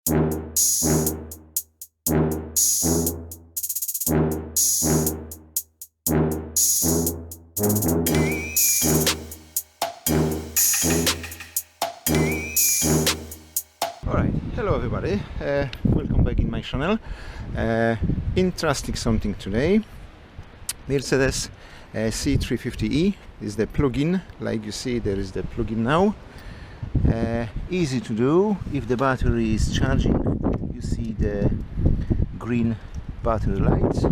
Alright, hello everybody, welcome back in my channel. Interesting something today. Mercedes C350E is the plug-in. Like you see, there is the plug-in now. Easy to do. If the battery is charging, you see the green battery lights.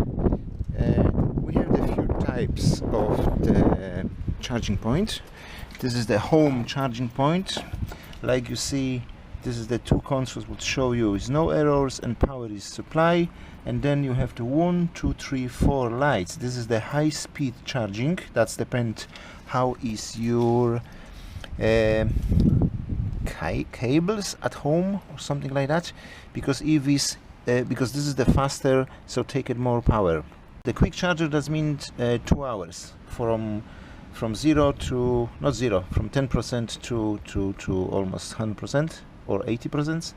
We have the few types of the charging point. This is the home charging point. Like you see, this is the two consoles would show you is no errors and power is supply, and then you have the 1, 2, 3, 4 lights. This is the high speed charging. That's depend how is your cables at home or something like that, because EVs because this is the faster, so take it more power. The quick charger does mean 2 hours from 0 to not 0 from 10% to almost 100% or 80%.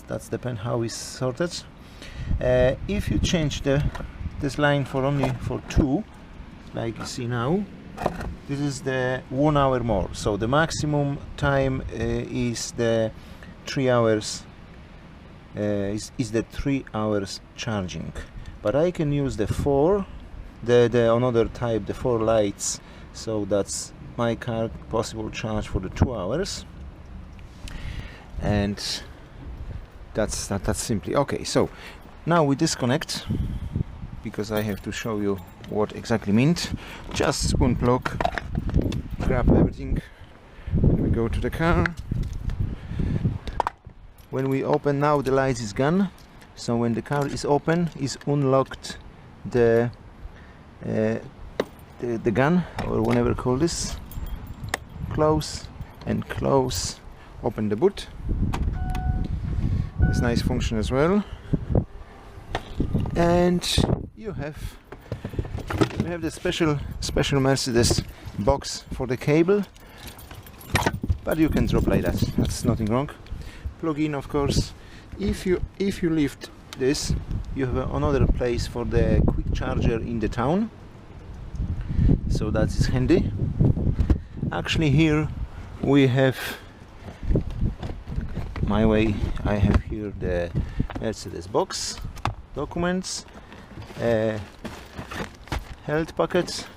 That's depend how it's sorted. If you change this line for only for 2, like you see now, this is the 1 hour more. So the maximum time is the 3 hours. Is the 3 hours charging. But I can use the 4, the another type, the 4 lights. So that's my car possible charge for the 2 hours. And that's simply okay. So now we disconnect, because I have to show you what exactly meant. Just unplug, grab everything, and we go to the car. When we open now, the light is gone. So when the car is open, is unlocked the gun, or whatever call this. Close and close. Open the boot. It's nice function as well. And you have the special Mercedes box for the cable, but you can drop like that. That's nothing wrong. Plug in, of course. If you lift this, you have another place for the quick charger in the town. So that is handy. Actually, here we have my way. I have here the Mercedes box, documents, health packets,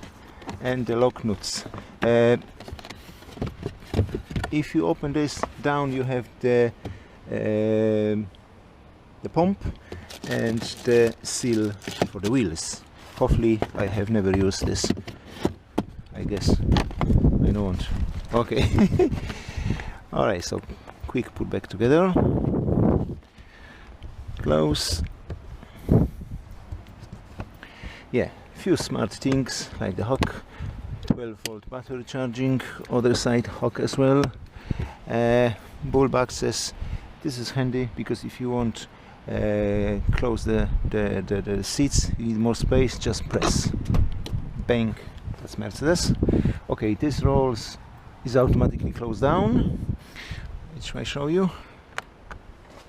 and the lock nuts. If you open this down, you have the pump and the seal for the wheels. Hopefully, I have never used this. I guess I don't. Okay. All right. So quick put back together. Close. Yeah, few smart things like the hook, 12-volt battery charging. Other side hook as well. Bulb access. This is handy because if you want close the seats, you need more space, just press, bang. That's Mercedes. Okay, this rolls is automatically closed down, which I show you.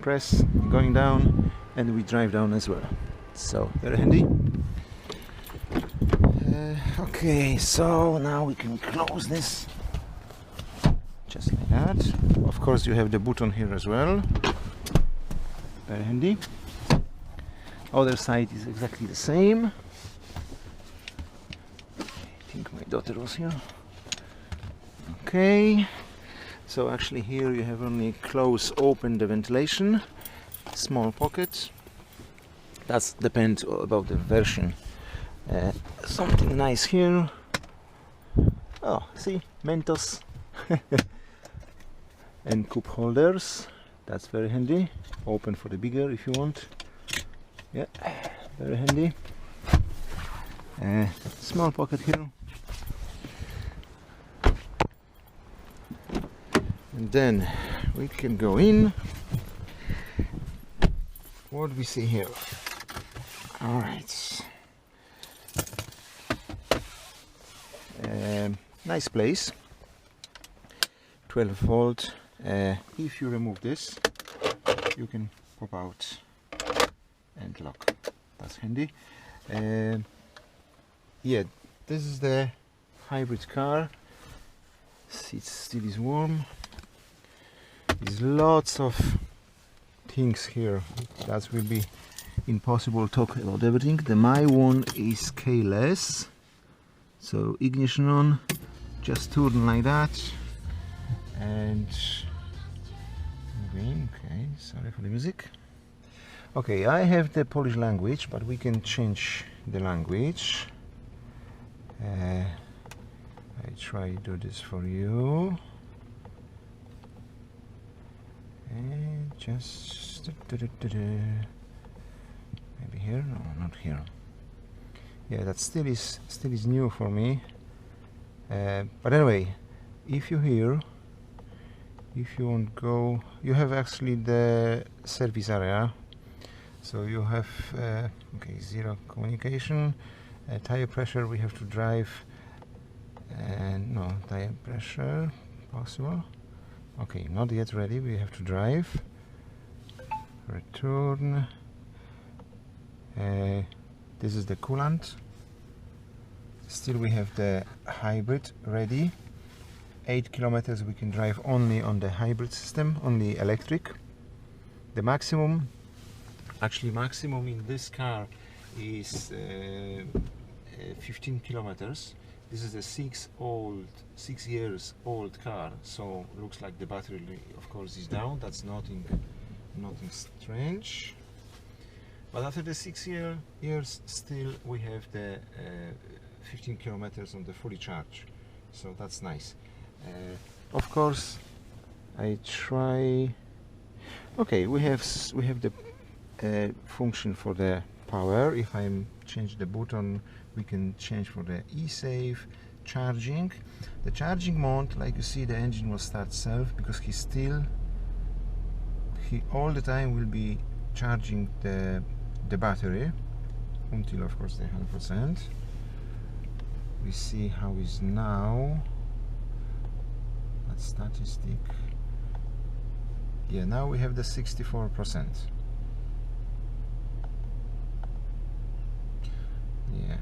Press, going down, and we drive down as well. So very handy. Okay, so now we can close this just like that. Of course, you have the button here as well. Very handy. Other side is exactly the same. I think my daughter was here. Okay. So actually here you have only close, open the ventilation. Small pocket. That's depends about the version. Something nice here. Oh, see, Mentos. And cup holders. That's very handy. Open for the bigger if you want. Yeah, very handy. Small pocket here. And then we can go in. What do we see here? All right. Nice place. 12 volt. If you remove this, you can pop out and lock. That's handy. Yeah, this is the hybrid car. Seats still is warm. There's lots of things here that will be impossible to talk about everything. My one is keyless, so ignition on, just turn like that, and moving. Okay, sorry for the music. Okay, I have the Polish language, but we can change the language. I try to do this for you. And just maybe here. No, not here. Yeah, that still is new for me. But anyway, if you want to go, you have actually the service area. So you have okay, zero communication, tire pressure. We have to drive, and no tire pressure possible. Okay, not yet ready. We have to drive. Return. This is the coolant. Still we have the hybrid ready. 8 kilometers we can drive only on the hybrid system, only electric. The maximum, actually maximum in this car is 15 kilometers. This is a 6 years old car, so looks like the battery of course is down. That's nothing strange. But after the 6 years still we have the 15 kilometers on the fully charged, so that's nice. Of course I try. Okay, we have the function for the power. If I change the button, we can change for the e-save, charging. The charging mode, like you see, the engine will start self because he all the time will be charging the battery until of course the 100%. We see how is now. That's statistic. Yeah, now we have the 64%. Yeah.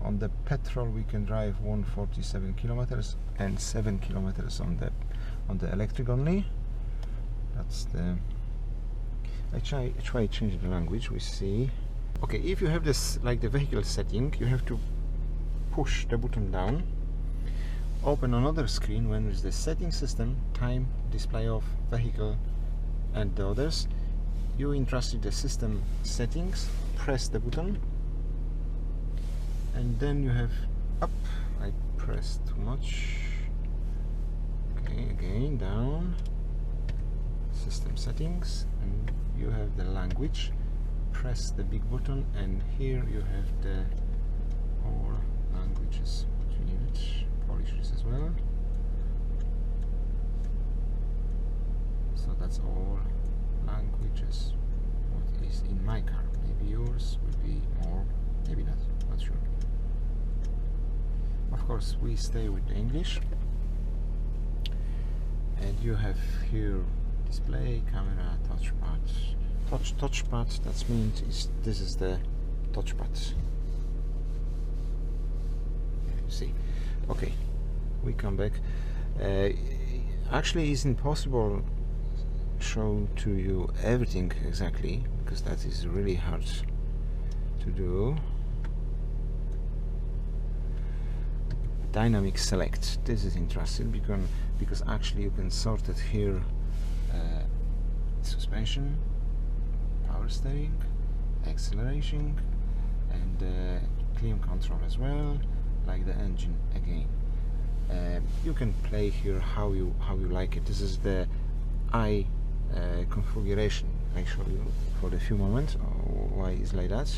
On the petrol we can drive 147 kilometers and 7 kilometers on the electric only. That's the. I try change the language. We see. Okay, if you have this like the vehicle setting, you have to push the button down. Open another screen when is the setting system, time, display of vehicle, and the others. You interested the system settings. Press the button, and then you have up. I pressed too much. Okay, again down. System settings, and you have the language. Press the big button, and here you have the all languages. What you need, Polish as well. So that's all languages. What is in my car? Maybe yours will be more, maybe not sure. Of course we stay with the English, and you have here display, camera, touchpad. Touchpad, that means this is the touchpad. You see. Okay, we come back. Actually it's impossible show to you everything exactly, because that is really hard to do. Dynamic select, this is interesting because actually you can sort it here. Suspension, power steering, acceleration, and climate control as well, like the engine again. You can play here how you like it. This is the configuration. I show you for a few moments why it's like that.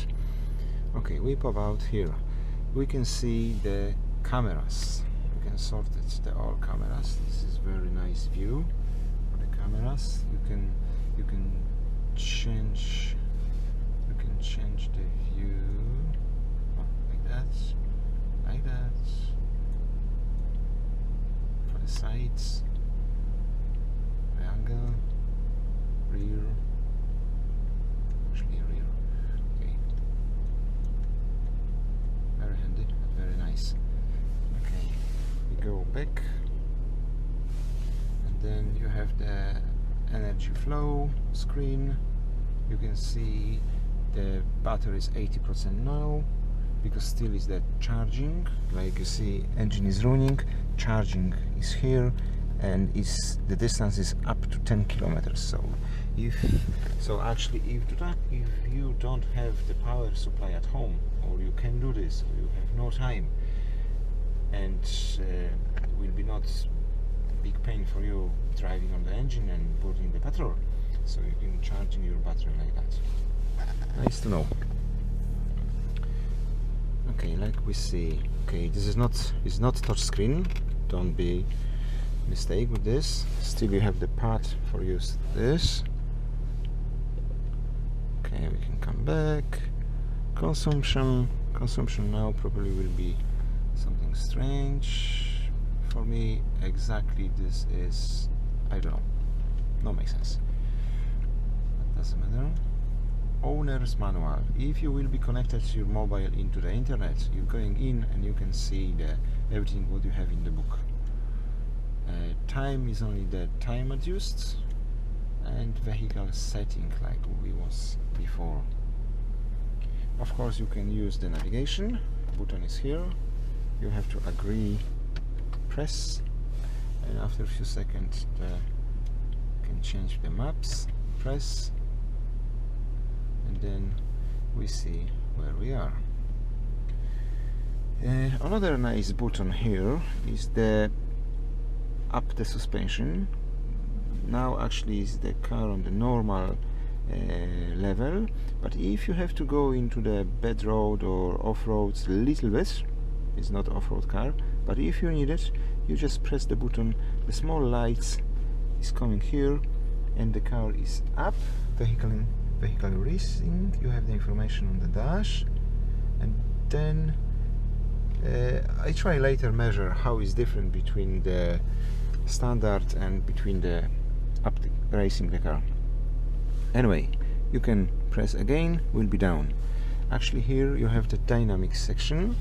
Okay, we pop out here. We can see the cameras. We can sort it, the all cameras. This is very nice view for the cameras. You can change the view like that, for the sides, the vehicle, rear, actually rear, okay, very handy, very nice. Okay, we go back, and then you have the energy flow screen. You can see the battery is 80% now, because still is that charging. Like you see, engine is running, charging is here, and the distance is up to 10 kilometers. So if you don't have the power supply at home, or you can do this, or you have no time, and will be not big pain for you driving on the engine and putting the petrol, so you can charging your battery like that. Nice to know. Okay, like we see, okay, this is not touch screen, don't be mistake with this. Still you have the pad for use this. Okay, we can come back. Consumption now probably will be something strange for me. Exactly, this is, I don't know, no makes sense, that doesn't matter. Owner's manual. If you will be connected your mobile into the internet, you're going in and you can see everything what you have in the book. Time is only the time adjust, and vehicle setting like we was before. Of course, you can use the navigation button is here. You have to agree, press, and after a few seconds you can change the maps, press, and then we see where we are. Another nice button here is the up the suspension. Now actually is the car on the normal level, but if you have to go into the bad road or off-roads a little bit, it's not off-road car, but if you need it, you just press the button, the small lights is coming here, and the car is up. Vehicle racing, you have the information on the dash, and then I try later measure how is different between the standard and between the up racing the car. Anyway, you can press again, will be down. Actually here you have the dynamic section.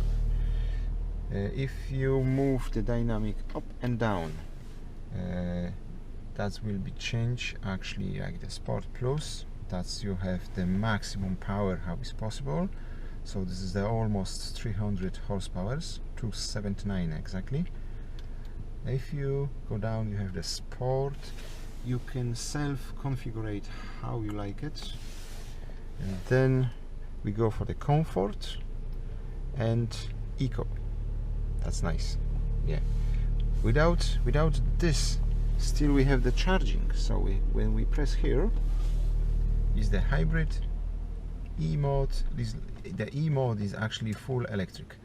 If you move the dynamic up and down, that will be changed actually like the Sport Plus. That's you have the maximum power how is possible. So this is the almost 300 horsepower, 279 exactly. If you go down, you have the Sport. You can self-configure how you like it, and then we go for the Comfort and Eco. That's nice. Yeah. Without this, still we have the charging. So when we press here, is the hybrid E-mode. The E-mode is actually full electric.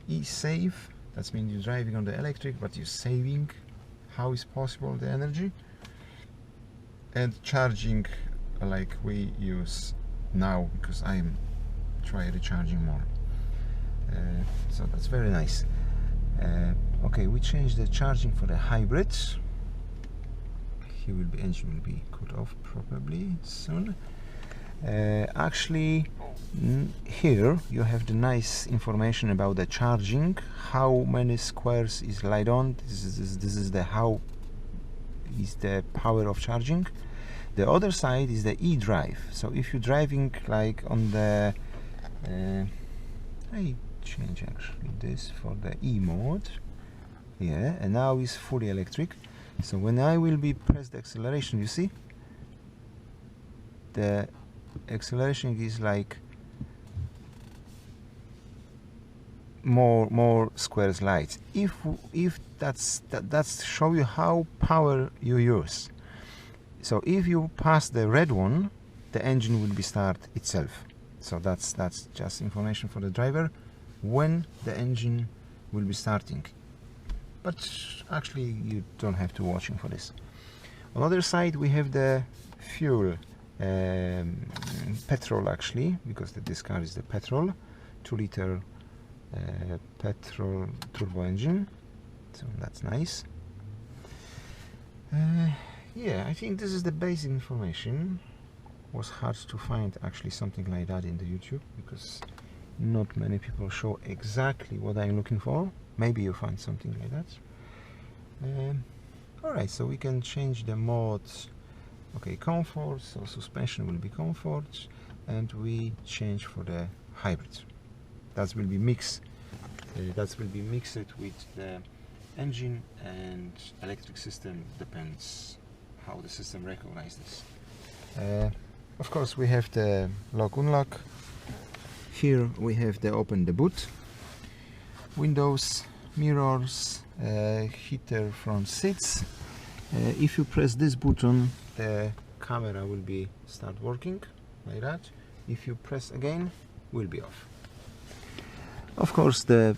E-save, that means you're driving on the electric, but you're saving how is possible the energy. And charging like we use now, because I'm trying recharging more. So that's very nice. Okay, we changed the charging for the hybrid. Engine will be cut off probably soon. Actually, here you have the nice information about the charging. How many squares is light on? This is the how is the power of charging. The other side is the e-drive. So if you're driving like on the I change actually this for the E mode, yeah, and now it's fully electric. So when I will be press the acceleration, you see the acceleration is like more squares lights. If that's show you how power you use. So if you pass the red one, the engine will be start itself. So that's just information for the driver when the engine will be starting. But actually you don't have to watching for this. On the other side we have the fuel, petrol actually, because this car is the petrol, 2-liter petrol turbo engine. So that's nice. Yeah, I think this is the basic information. Was hard to find actually something like that in the YouTube, because not many people show exactly what I'm looking for. Maybe you find something like that. Alright, so we can change the modes. Okay, comfort, so suspension will be comfort, and we change for the hybrid. That will be mixed. That will be mixed with the engine and electric system. Depends how the system recognizes this. Of course, we have the lock unlock. Here we have the open the boot, windows, mirrors, heater front seats. If you press this button, the camera will be start working like that. If you press again, will be off. Of course, the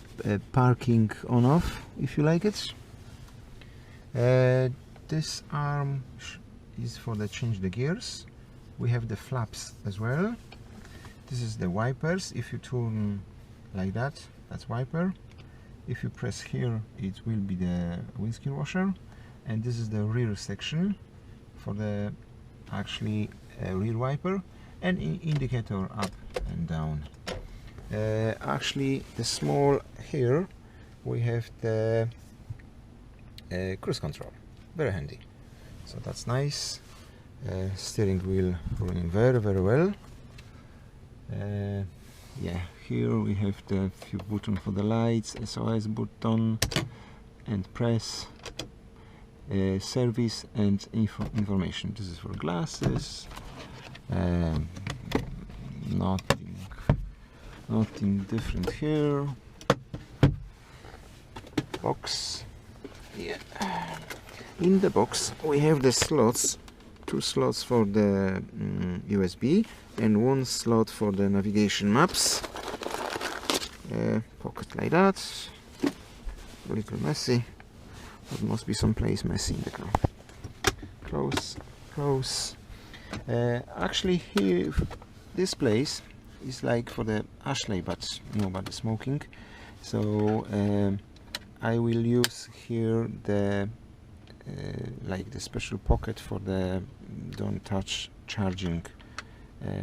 parking on off if you like it. This arm is for the change the gears. We have the flaps as well. This is the wipers. If you turn like that, that's wiper. If you press here, it will be the windscreen washer. And this is the rear section for the actually rear wiper, and indicator up and down. Actually, the small here we have the cruise control, very handy. So that's nice. Steering wheel running very well. Yeah, here we have the few buttons for the lights, SOS button and press, service and information. This is for glasses. Nothing different here. Box. Yeah. In the box we have the slots, 2 slots for the USB and 1 slot for the navigation maps. Pocket like that. A little messy, but must be someplace messy in the car. Close. Actually, here this place is like for the ashtray, but nobody smoking. So I will use here the like the special pocket for the don't touch charging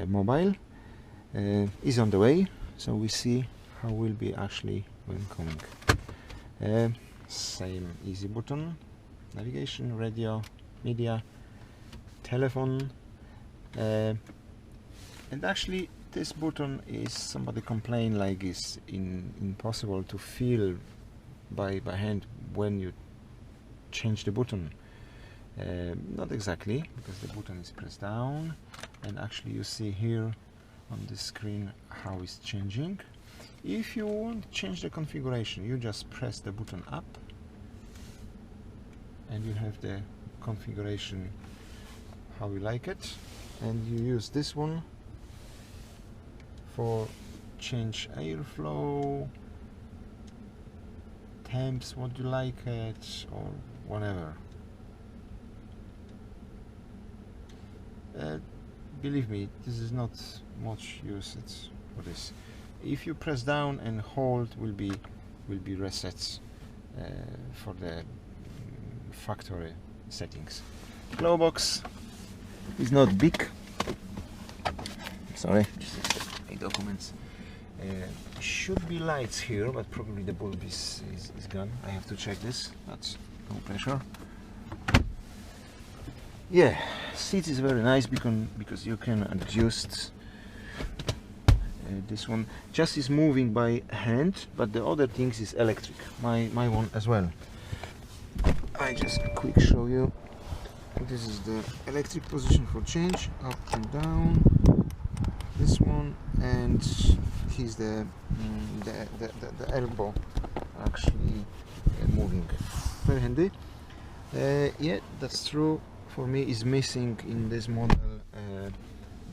mobile. Is on the way, so we see how will be actually when coming. Same easy button, navigation, radio, media, telephone, and actually this button is, somebody complained like it's impossible to feel by hand when you change the button. Not exactly, because the button is pressed down, and actually you see here on the screen how it's changing. If you want to change the configuration, you just press the button up and you have the configuration how you like it, and you use this one for change airflow, temps, what you like it, or whatever. Believe me, this is not much use for this. If you press down and hold, will be resets for the factory settings. Glow box is not big. Sorry, my documents. Should be lights here, but probably the bulb is gone. I have to check this. That's no pressure. Yeah, seat is very nice because you can adjust. This one just is moving by hand, but the other things is electric. My one as well. I just quick show you. This is the electric position for change, up and down. This one, and here's the elbow actually moving. Very handy. Yeah, that's true. For me, is missing in this model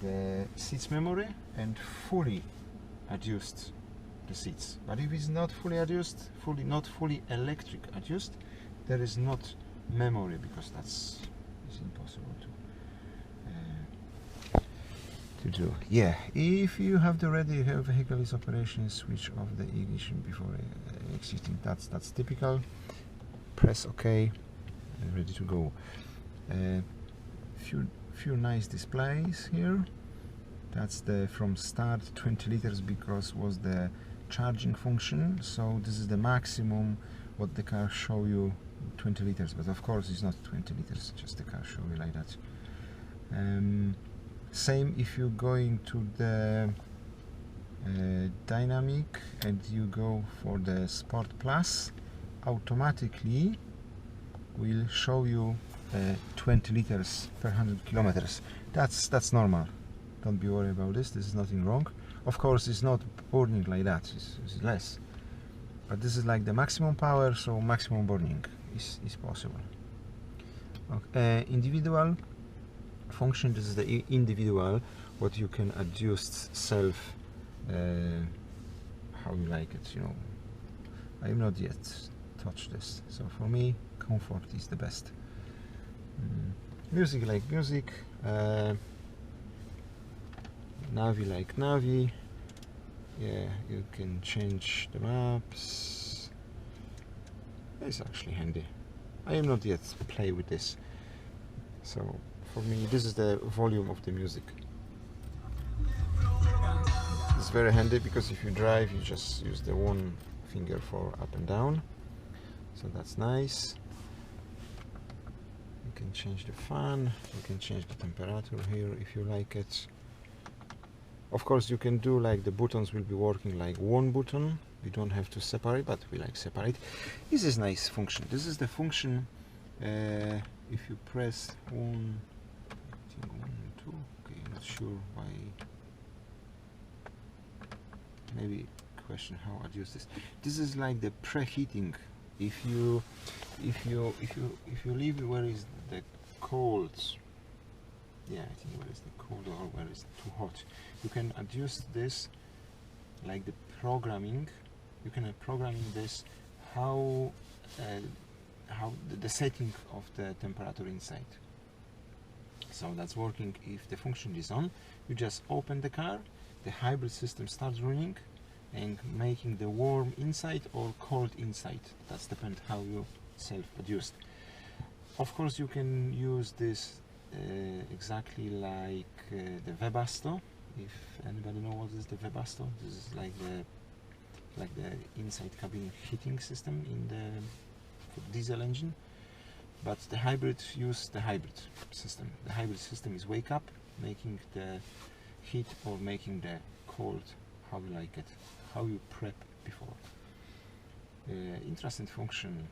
the seats memory and fully adjust the seats. But if it's not fully adjust, not fully electric adjust, there is not memory, because that's impossible to do. Yeah, if you have the ready vehicle is operation, switch off the ignition before exiting. That's typical. Press OK and ready to go. Few nice displays here. That's the from start 20 liters because was the charging function. So this is the maximum what the car show you, 20 liters, but of course it's not 20 liters, just the car show you like that. Same if you're going to the dynamic and you go for the Sport Plus, automatically will show you 20 liters per 100 kilometers. That's normal, don't be worried about this, is nothing wrong. Of course it's not burning like that, it's less, but this is like the maximum power, so maximum burning is possible. Okay. Individual function, this is the individual what you can adjust self, how you like it, you know. I have not yet touched this, so for me comfort is the best. Music like music, Navi like Navi. Yeah, you can change the maps. It's actually handy. I am not yet play with this, so for me this is the volume of the music. It's very handy because if you drive you just use the one finger for up and down, so that's nice. You can change the fan, you can change the temperature here if you like it. Of course you can do like the buttons will be working like one button, we don't have to separate, but we like separate. This is nice function. This is the function if you press one, I think 1 and 2, okay, I'm not sure why. Maybe question how I'd use this. This is like the preheating. If you leave it where is the cold, yeah, I think where is the cold or where is too hot, you can adjust this like the programming. You can programming this how the setting of the temperature inside. So that's working. If the function is on, you just open the car, the hybrid system starts running and making the warm inside or cold inside. That's depend how you self-adjust. Of course you can use this exactly like the Webasto. If anybody knows what is the Webasto, this is like the inside cabin heating system in the diesel engine. But the hybrid use the hybrid system. The hybrid system is wake up, making the heat or making the cold, how you like it, how you prep before. Interesting function,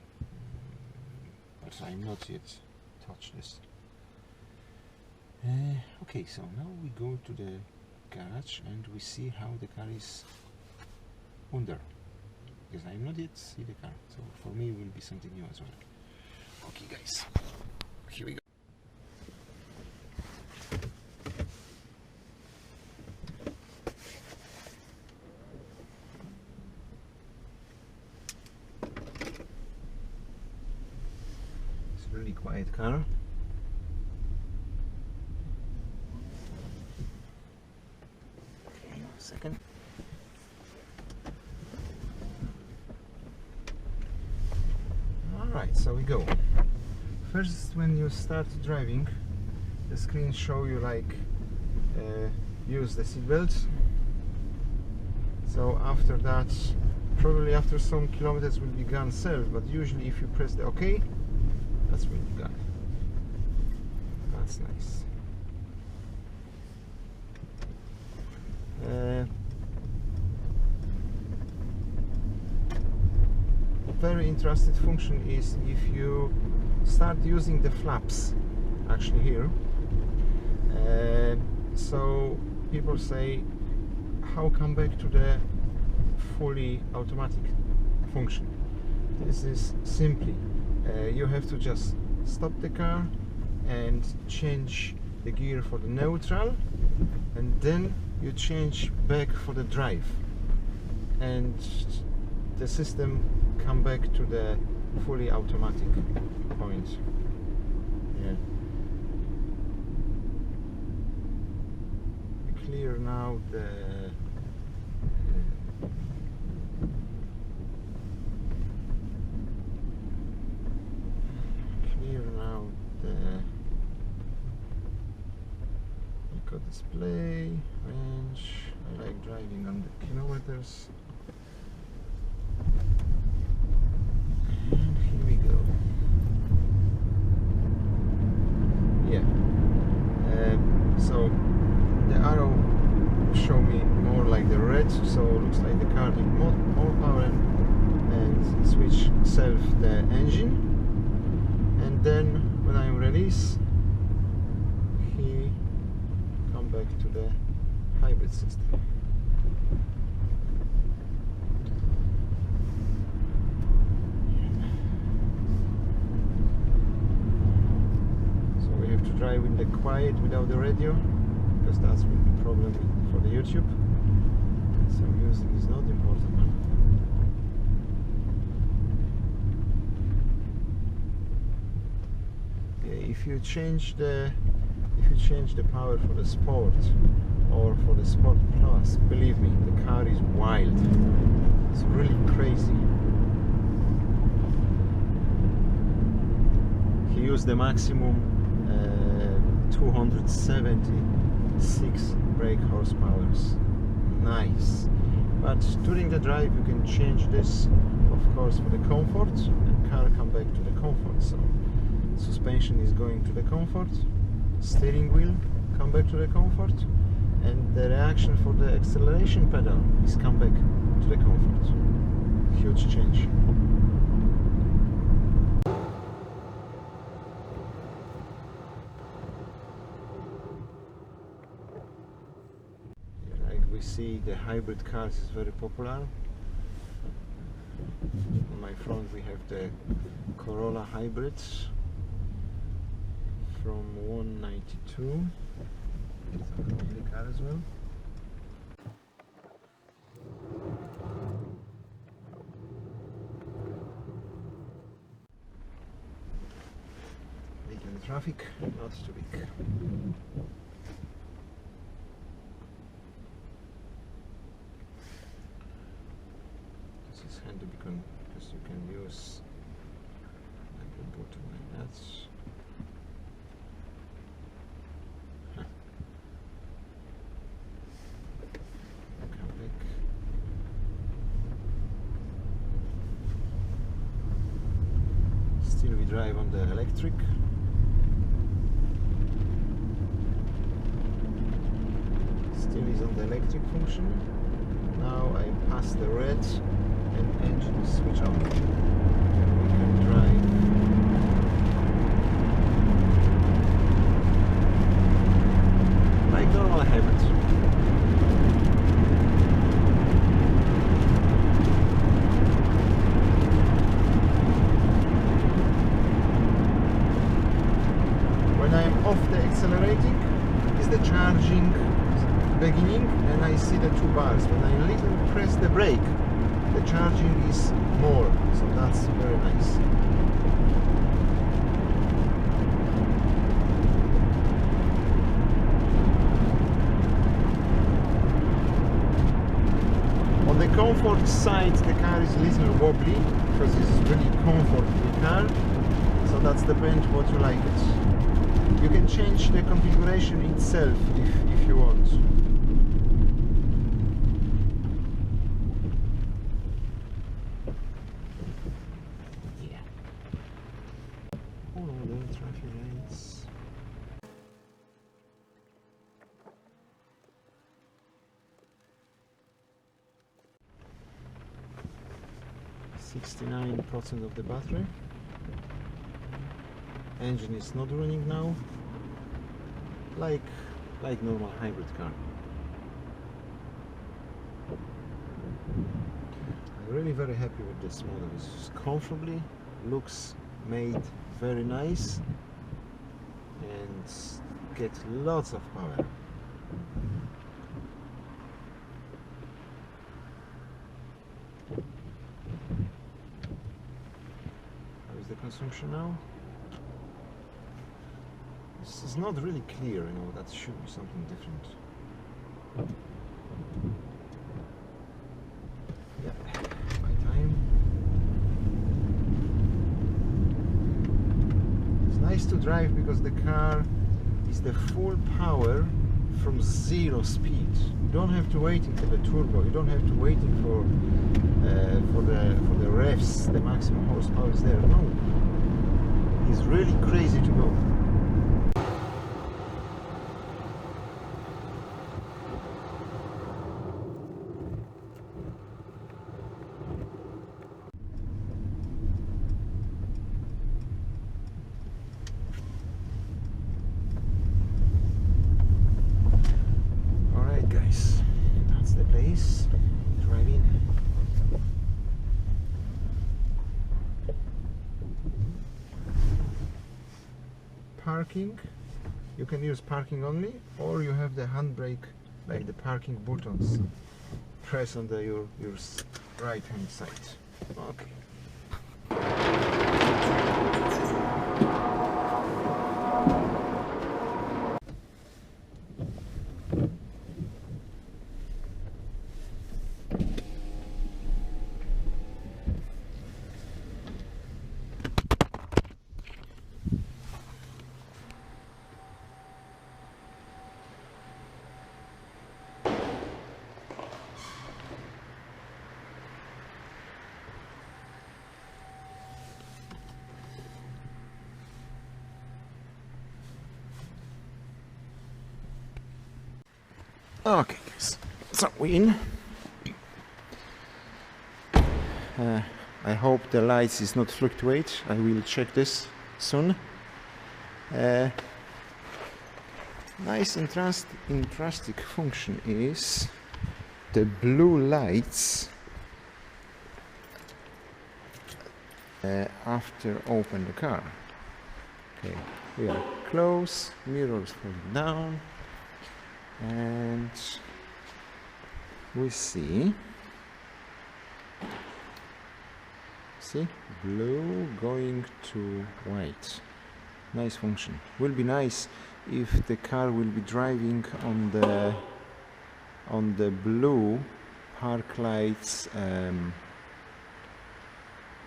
but I'm not yet touched this. Okay, so now we go to the garage and we see how the car is under, because I'm not yet see the car, so for me it will be something new as well. Okay guys, here we go. It's a really quiet car. Okay, a second. Alright, so we go. First, when you start driving, the screen show you like use the seatbelt. So after that, probably after some kilometers will be gone self, but usually if you press the OK, that's will be gone. That's nice. Very interesting function is if you start using the flaps actually here. So people say how come back to the fully automatic function. This is simply you have to just stop the car and change the gear for the neutral, and then you change back for the drive, and the system come back to the fully automatic point. Yeah. Clear now the Display, range. I like driving on the kilometers. And here we go. Yeah. So the arrow show me more like the red, so it looks like the car needs more power, and switch self the engine, and then when I release, he come back to the hybrid system. So we have to drive in the quiet without the radio, because that's will be problem for the YouTube. So music is not important now. Okay, if you change the power for the sport or for the sport plus, believe me, the car is wild. It's really crazy. He used the maximum 276 brake horsepowers. Nice. But during the drive you can change this, of course, for the comfort, and car come back to the comfort. So suspension is going to the comfort, steering wheel come back to the comfort, and the reaction for the acceleration pedal is come back to the comfort. Huge change. We see the hybrid cars is very popular. On my front we have the Corolla hybrids from 192. It's a lovely car as well. Big in the traffic, not too big. It's handy because you can use like a button like that. Come back. Still we drive on the electric. Still is on the electric function. Now I pass the red and engine switch on, and we can drive like normal hybrid. When I am off the accelerating is the charging beginning, and I see the 2 bars. When I little press the brake, the charging is more, so that's very nice. On the comfort side, the car is a little wobbly because it's really comfortable car, so that's depends what you like it. You can change the configuration itself if you want. Traffic lights. 69% of the battery. Engine is not running now, like normal hybrid car. I'm really very happy with this model. It's comfortably, looks made very nice, and get lots of power. How is the consumption now? This is not really clear, you know, that should be something different. Yeah, my time. It's nice to drive because the car is the full power from 0 speed. You don't have to wait until the turbo. You don't have to wait for the revs, the maximum horsepower is there. No, it's really crazy to go. Guys, that's the place. Drive in. Parking. You can use parking only, or you have the handbrake, like the parking buttons. Press on your right hand side. Okay. Okay, guys, so we're in. I hope the lights is not fluctuate. I will check this soon. Nice interesting function is the blue lights after open the car. Okay, we are close, mirrors falling down, and we see blue going to white. Nice function. Will be nice if the car will be driving on the blue park lights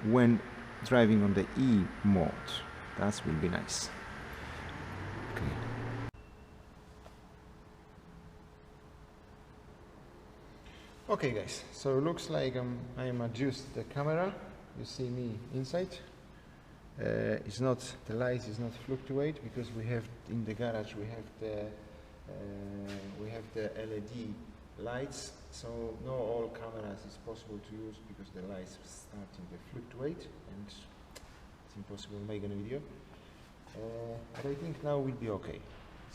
when driving on the E mode. That will be nice. Okay. Okay, guys, so it looks like I am adjust the camera. You see me inside. It's not, the light is not fluctuate because we have in the garage we have the LED lights. So not all cameras is possible to use because the lights starting to fluctuate and it's impossible to make a video. But I think now we'll be okay.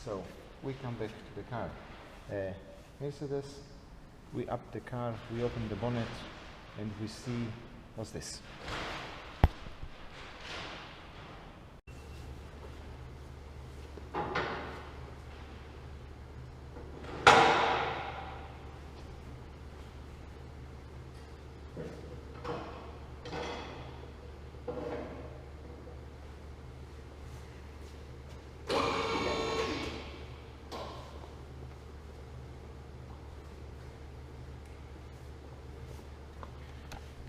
So we come back to the car. Mercedes. We up the car, we open the bonnet, and we see, what's this?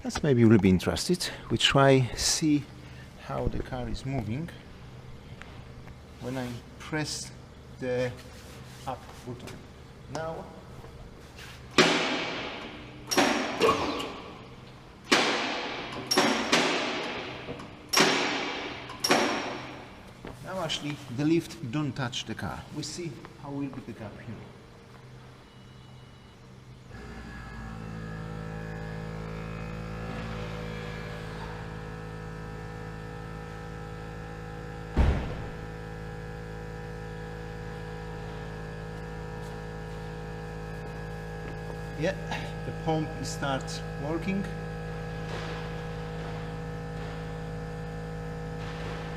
That's maybe you will be interested. We try see how the car is moving when I press the up button. Now actually the lift don't touch the car. We see how will be the car here. Yeah, the pump starts working,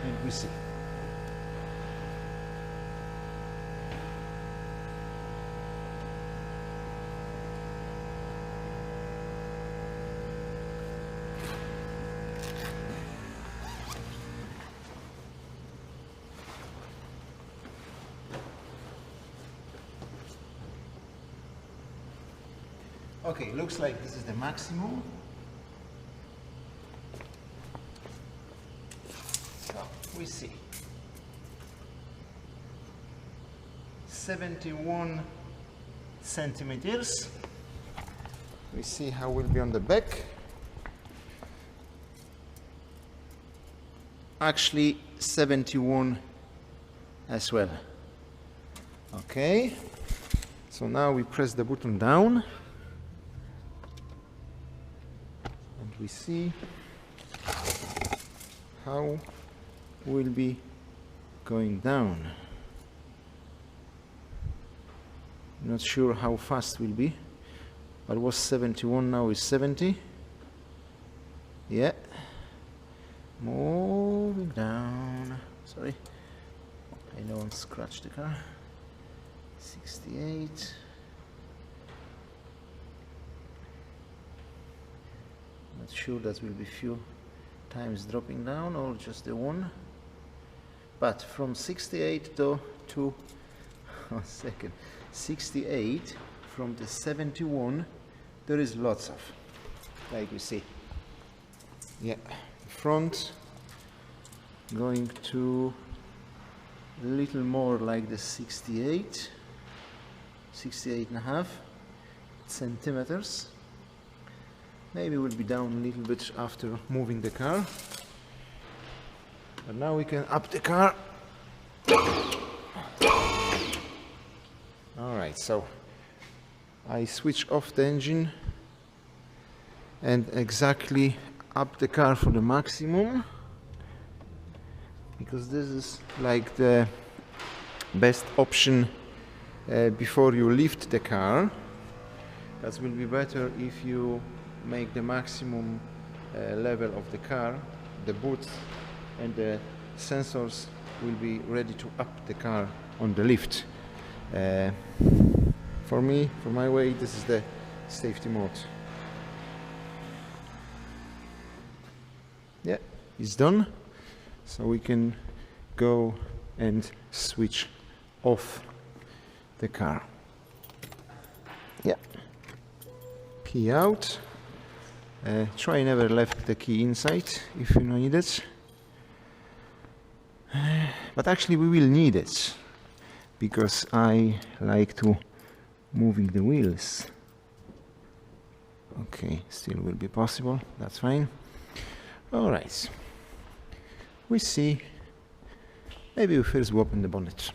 and we see. Okay, looks like this is the maximum. So we see 71 centimeters. We see how it will be on the back. Actually 71 as well. Okay, so now we press the button down and we see how we'll be going down. Not sure how fast will be, but it was 71, now is 70. Yeah, moving down. Sorry, I don't scratch the car. 68. Not sure that will be few times dropping down or just the one. But from 68 to 68 from the 71 there is lots of, like you see. Yeah, front going to a little more like the 68 and a half centimeters. Maybe we'll be down a little bit after moving the car, but now we can up the car. Alright, so I switch off the engine and exactly up the car for the maximum, because this is like the best option before you lift the car. That will be better if you make the maximum level of the car. The boots and the sensors will be ready to up the car on the lift. For me, for my way, this is the safety mode. Yeah, it's done. So we can go and switch off the car. Yeah. Key out. Try never left the key inside if you need it. But actually we will need it, because I like to moving the wheels. Okay, still will be possible, that's fine. Alright, we see, maybe we first open the bonnet.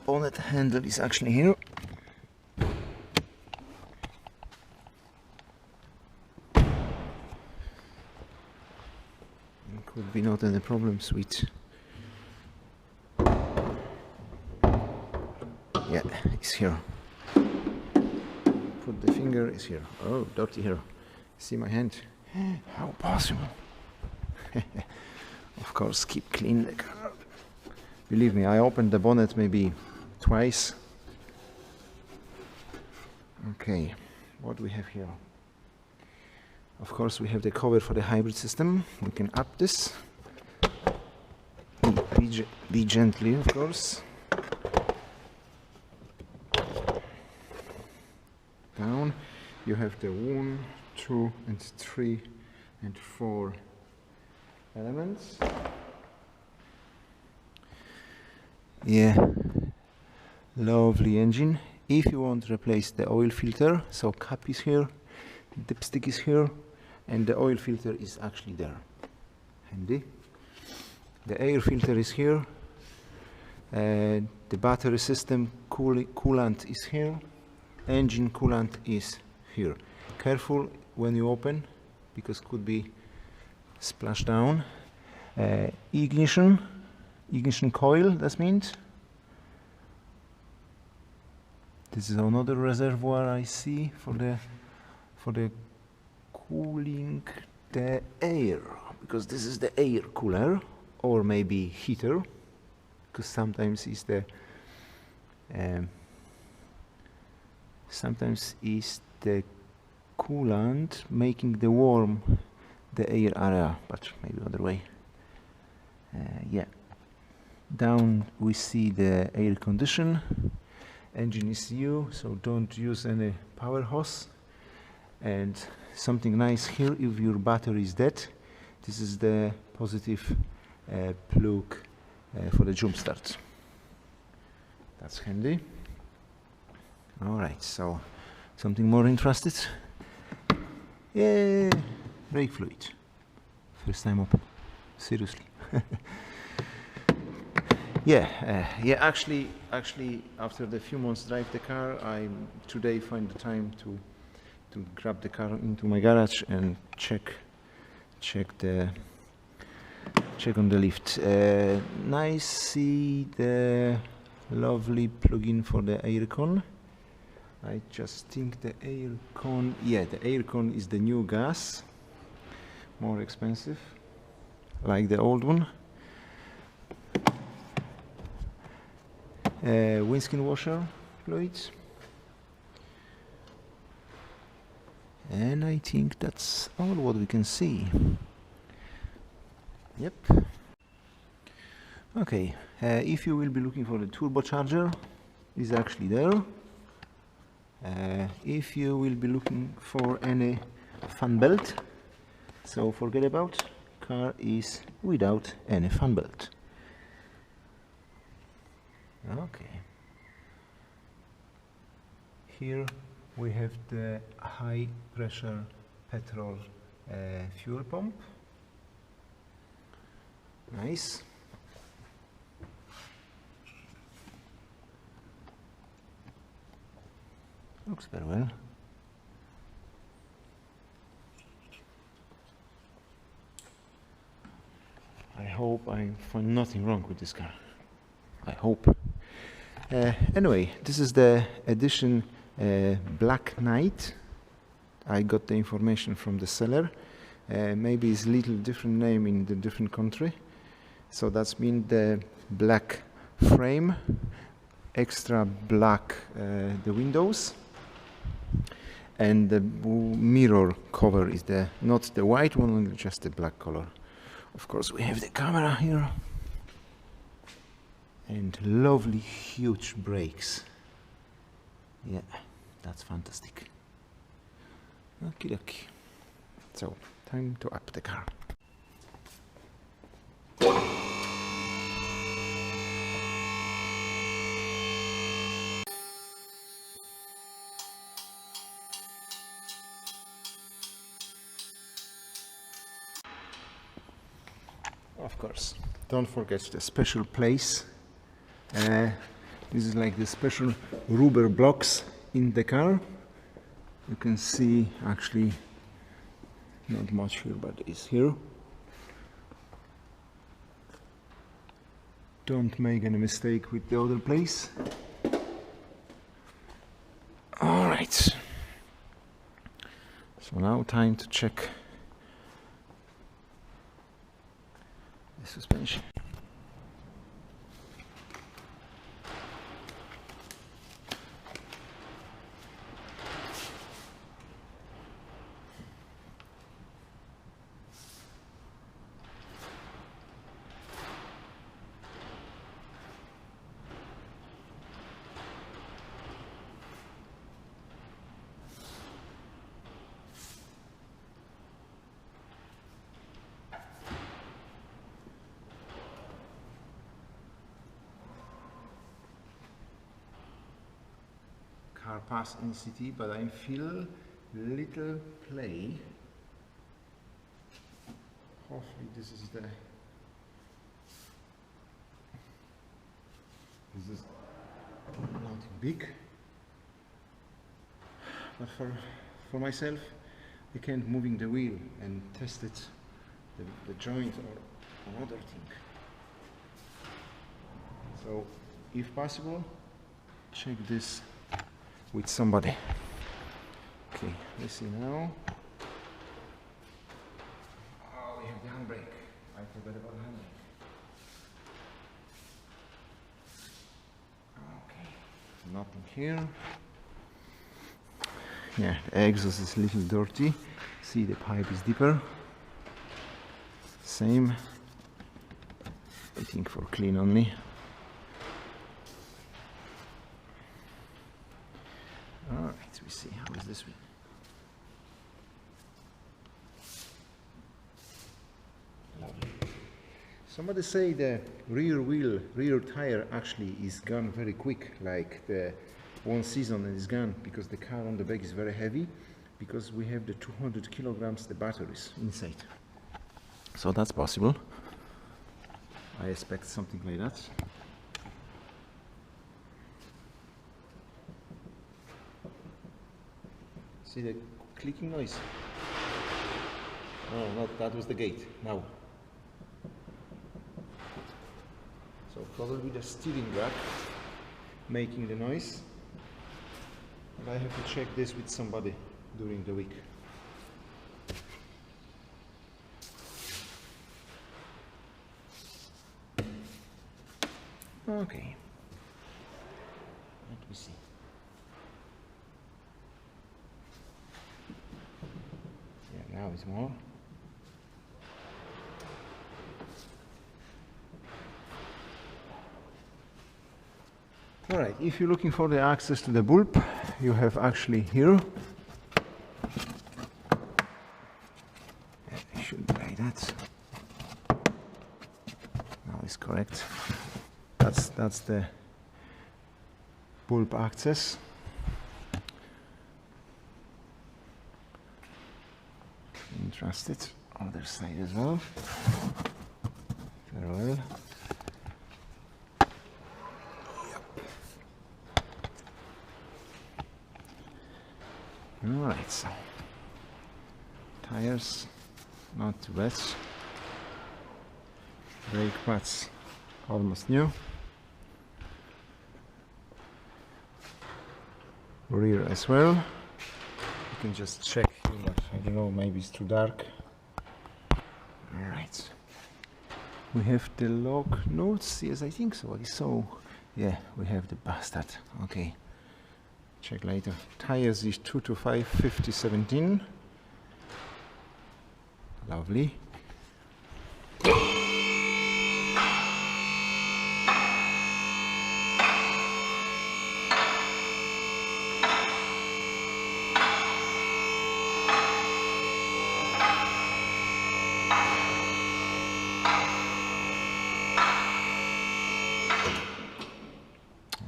Bonnet handle is actually here. Could be not any problems with. Yeah, it's here. Put the finger, it's here. Oh, dirty here. See my hand? How possible? Of course, keep clean the car. Believe me, I opened the bonnet maybe twice. Okay, what do we have here? Of course, we have the cover for the hybrid system. We can up this. Be gently, of course. Down. You have the 1, 2, and 3, and 4 elements. Yeah, lovely engine. If you want to replace the oil filter, so cap is here, dipstick is here, and the oil filter is actually there. Handy. The air filter is here. The battery system coolant is here. Engine coolant is here. Careful when you open, because could be splashed down. Ignition coil, that means. This is another reservoir I see for the cooling the air, because this is the air cooler, or maybe heater, because sometimes it's the coolant making the warm the air area, but maybe other way. Yeah, down we see the air condition. Engine is new, so don't use any power hose. And something nice here, if your battery is dead, this is the positive plug for the jump start. That's handy. All right, so something more interested? Yeah, brake fluid. First time open. Seriously. Yeah. Actually, after the few months drive the car, I today find the time to grab the car into my garage and check on the lift. Nice, see the lovely plug-in for the aircon. I just think the aircon, the aircon is the new gas, more expensive, like the old one. Windscreen washer fluids. And I think that's all what we can see. Yep. Okay, if you will be looking for the turbocharger, it's actually there. If you will be looking for any fan belt, so forget about, car is without any fan belt. Okay. Here we have the high pressure petrol fuel pump. Nice. Looks very well. I hope I find nothing wrong with this car. I hope. Anyway, this is the edition Black Knight. I got the information from the seller. Maybe it's a little different name in the different country. So that's mean the black frame, extra black the windows, and the mirror cover is the not the white one, just the black color. Of course, we have the camera here and lovely huge brakes. Yeah, that's fantastic. Okie dokie. So, time to up the car. Of course, don't forget the special place. This is like the special rubber blocks in the car. You can see actually not much here, but it's here. Don't make any mistake with the other place. All right. So now time to check the suspension. Car pass NCT, but I feel little play. Hopefully this is not big, but for myself I can't moving the wheel and test it, the joint or another thing. So if possible, check this with somebody. Okay, let's see now. Oh, we have the handbrake. I forgot about the handbrake. Okay, nothing here. Yeah, the exhaust is a little dirty. See, the pipe is deeper. Same. I think for clean only. Alright, we see how is this one. Lovely. Somebody say the rear tire actually is gone very quick, like the one season and is gone, because the car on the back is very heavy, because we have the 200 kilograms the batteries inside. So that's possible. I expect something like that. See the clicking noise? No, not that was the gate. Now. So probably the steering rack making the noise. And I have to check this with somebody during the week. Okay. Let me see. Yeah, now it's more. Alright, if you're looking for the access to the bulb, you have actually here. It should be like that. Now it's correct. That's the bulb access. Interested. Other side as well. Very well. Alright, so tires not too bad. Brake pads almost new. Rear as well. You can just check here, but I don't know, maybe it's too dark. Alright. We have the log notes. Yes, I think so. So, yeah, we have the bastard. Okay. Check later. Tires is 225 50 17. Lovely.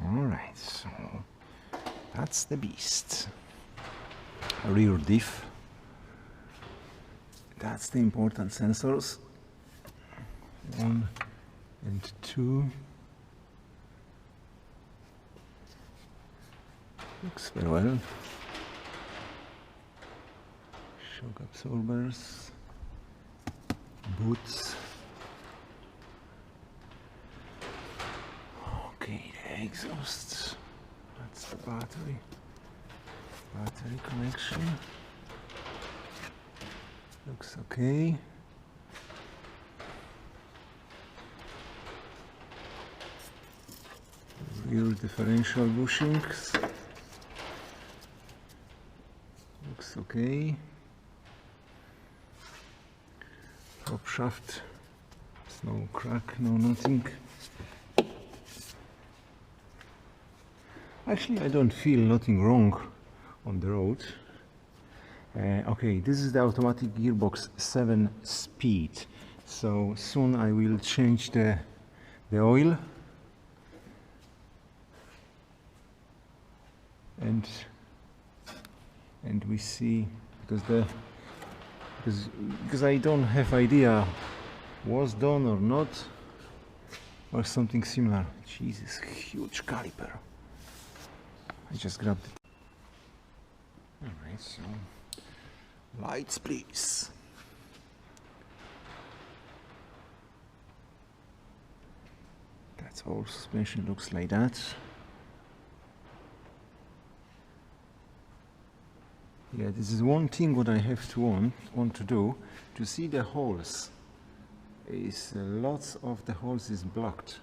Alright, so that's the beast. Rear diff. That's the important sensors. 1 and 2. Looks very well. Shock absorbers. Boots. Okay, the exhaust. That's the battery. Battery connection. Looks okay. Rear differential bushings. Looks okay. Top shaft. There's no crack, no nothing. Actually, I don't feel nothing wrong on the road. Okay, this is the automatic gearbox 7-speed. So soon I will change the oil. And we see, because I don't have idea was done or not, or something similar. Jesus, huge caliper. I just grabbed it. Alright, so lights please. That's all suspension looks like that. Yeah, this is one thing what I have to want to do, to see the holes. Is lots of the holes is blocked.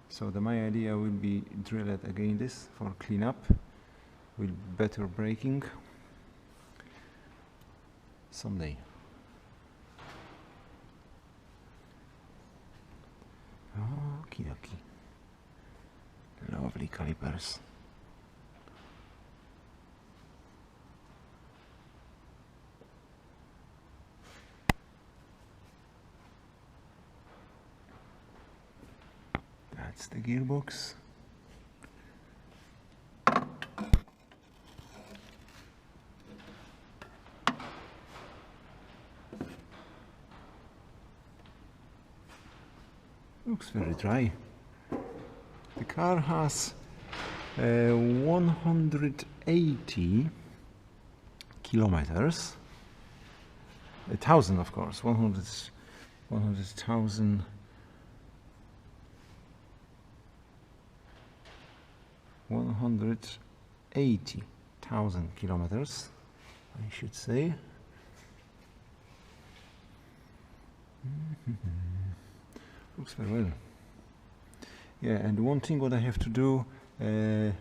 So my idea will be drill it again this for cleanup with better braking someday. Okie dokie. Lovely calipers. the gearbox. Looks very dry. The car has 180 kilometers. 1,000, of course. 100,000. 180,000 kilometers, I should say. Looks very well. Yeah, and one thing what I have to do,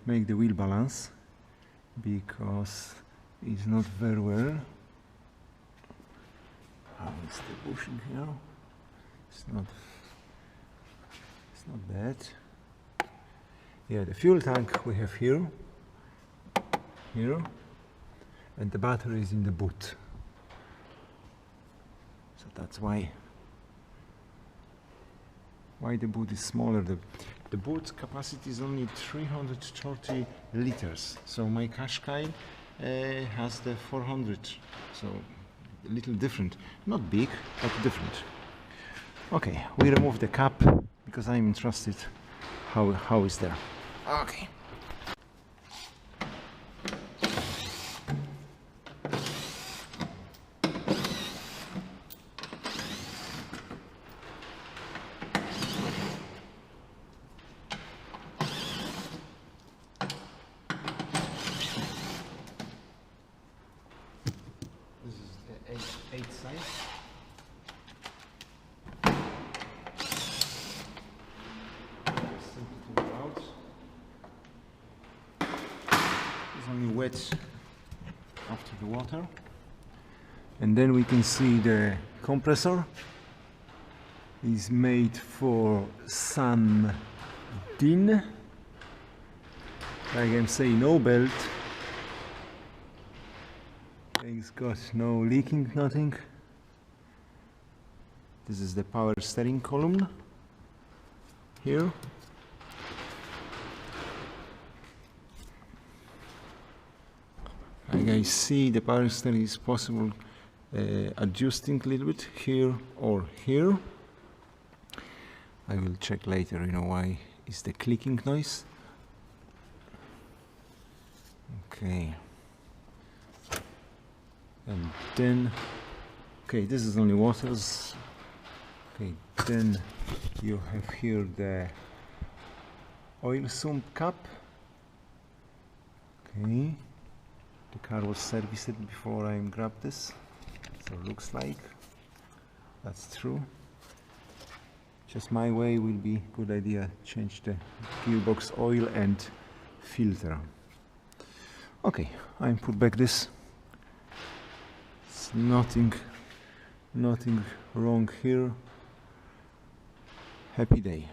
make the wheel balance, because it's not very well. How is the bushing here? It's not bad. Yeah, the fuel tank we have here, and the battery is in the boot. So that's why the boot is smaller. The boot capacity is only 330 liters. So my Qashqai has the 400. So a little different. Not big, but different. Okay, we remove the cap because I'm interested how is there. Okay. This is the 8 size. Only wet after the water, and then we can see the compressor is made for some DIN, like I'm saying, no belt. It's got no leaking, nothing. This is the power steering column here. Like I see, the power steering is possible adjusting a little bit here or here. I will check later, why is the clicking noise. Okay. And then, okay, this is only waters. Okay, then you have here the oil sump cap. Okay. The car was serviced before I grabbed this, so looks like that's true. Just my way will be good idea. Change the gearbox oil and filter. Okay, I put back this. It's nothing wrong here. Happy day.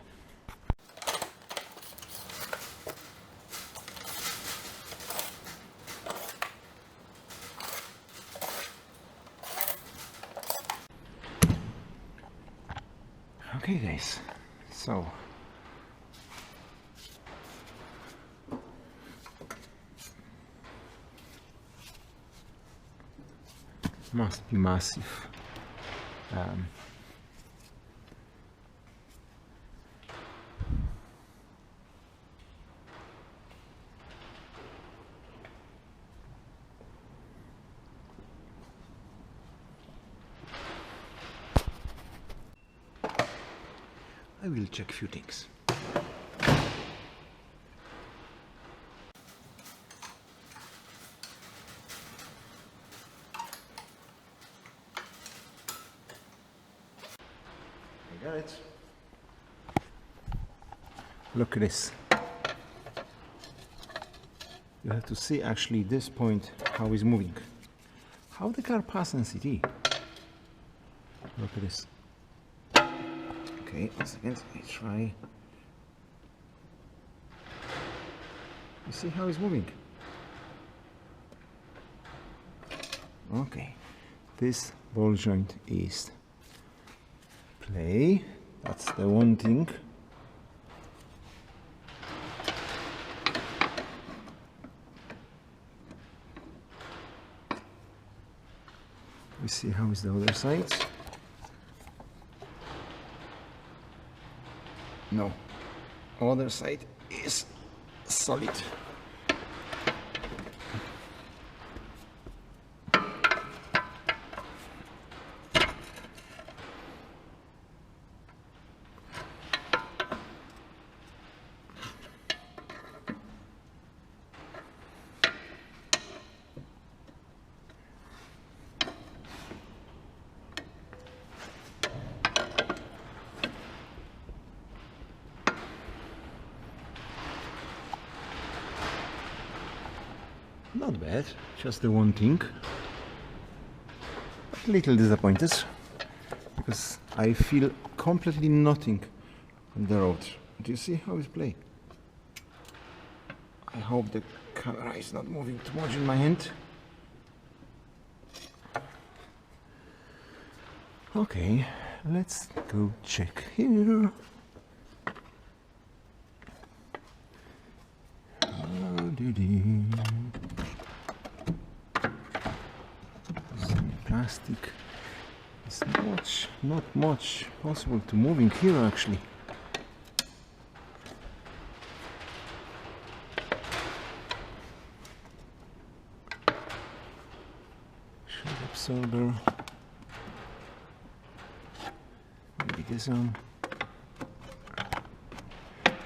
Okay guys, so must be massive. I will check few things. I got it. Look at this. You have to see actually this point how it's moving. How the car passes NCT. Look at this. Okay, 1 second, I try. You see how it's moving? Okay, this ball joint is play. That's the one thing. We see how is the other side. No, other side is solid. Not bad, just the one thing. A little disappointed because I feel completely nothing on the road. Do you see how it's playing? I hope the camera is not moving too much in my hand. Okay, let's go check here. Plastic. It's not much possible to move in here actually. Shock absorber. Maybe this one.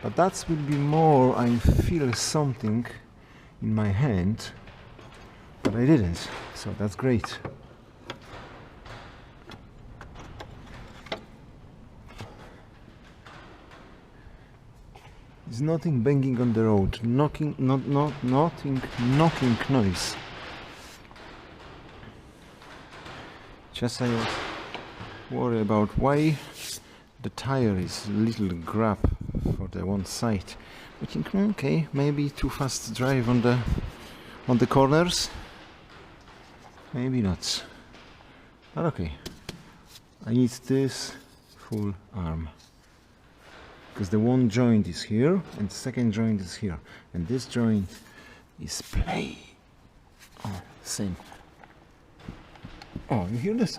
But that will be more, I feel something in my hand, but I didn't, so that's great. There's nothing banging on the road, nothing knocking noise. Just I worry about why the tire is a little grab for the one side. I think okay, maybe too fast drive on the corners. Maybe not. But okay. I need this full arm. Because the one joint is here and the second joint is here. And this joint is play. Oh, same. Oh, you hear this?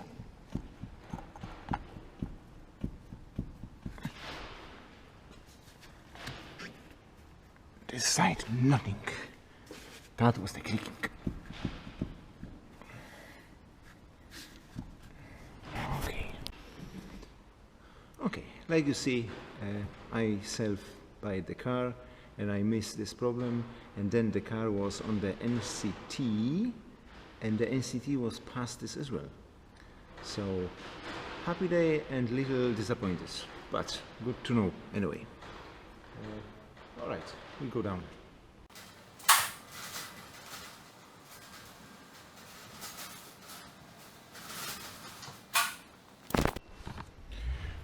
This side, nothing. That was the clicking. Okay, like you see, I self-buy the car and I missed this problem, and then the car was on the NCT and the NCT was past this as well. So happy day and little disappointed, but good to know anyway. Alright, we'll go down.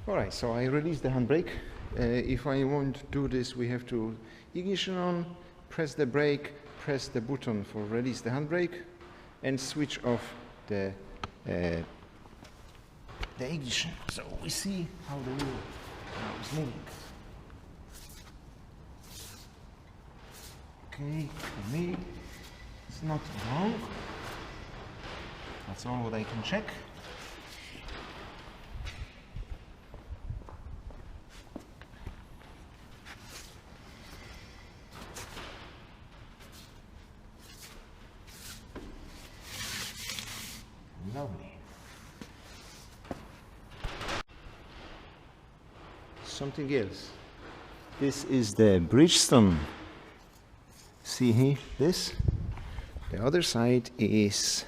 Alright, so I released the handbrake. If I want to do this, we have to ignition on, press the brake, press the button for release the handbrake, and switch off the ignition. So we see how the wheel now is moving. Okay, for me, it's not wrong. That's all what I can check. Lovely. Something else. This is the Bridgestone. See here, this? The other side is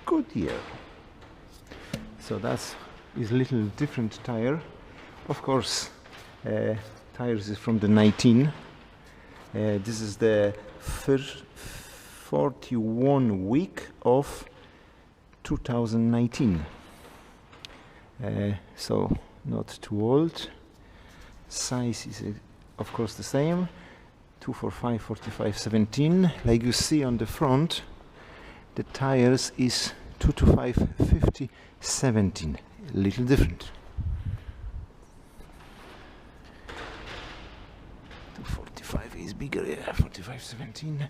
Goodyear. So that's is a little different tire. Of course, tires is from the 19. This is the first 41 week of 2019. So not too old. Size is of course the same, 245, 45, 17. Like you see on the front, the tires is 225, 50, 17. A little different. 245 is bigger, yeah, 45, 17.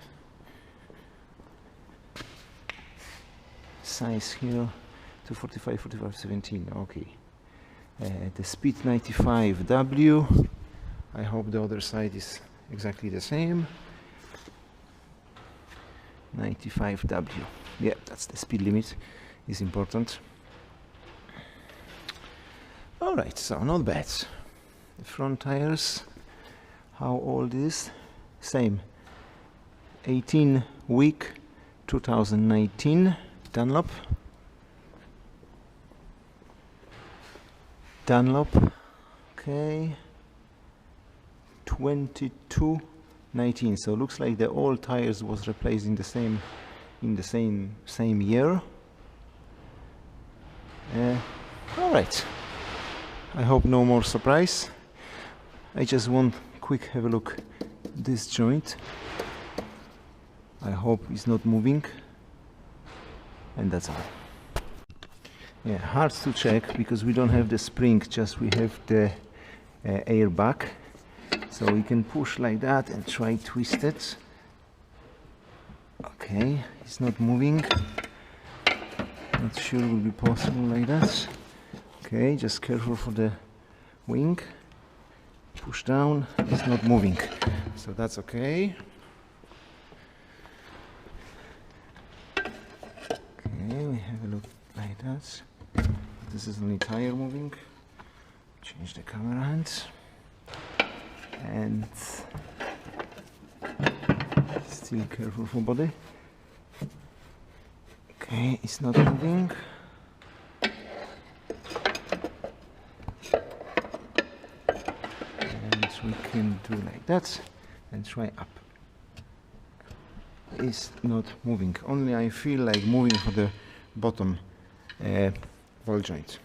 size here, 245, 45, 17. Okay. The speed 95W. I hope the other side is exactly the same. 95W. Yeah, that's the speed limit. Is important. All right, so not bad. The front tires. How old is? Same. 18 week 2019 Dunlop. Okay. 2219. So looks like the old tires was replaced in the same year. All right. I hope no more surprise. I just want quick have a look this joint. I hope it's not moving, and that's all. Yeah, hard to check because we don't have the spring, just we have the airbag. So we can push like that and try twist it. Okay, it's not moving. Not sure it will be possible like that. Okay, just careful for the wing. Push down, it's not moving. So that's okay. Okay, we have a look like that. This is only tire moving. Change the camera hand. And still careful for body. Okay, it's not moving. And we can do like that and try up. It's not moving. Only I feel like moving for the bottom ball joint.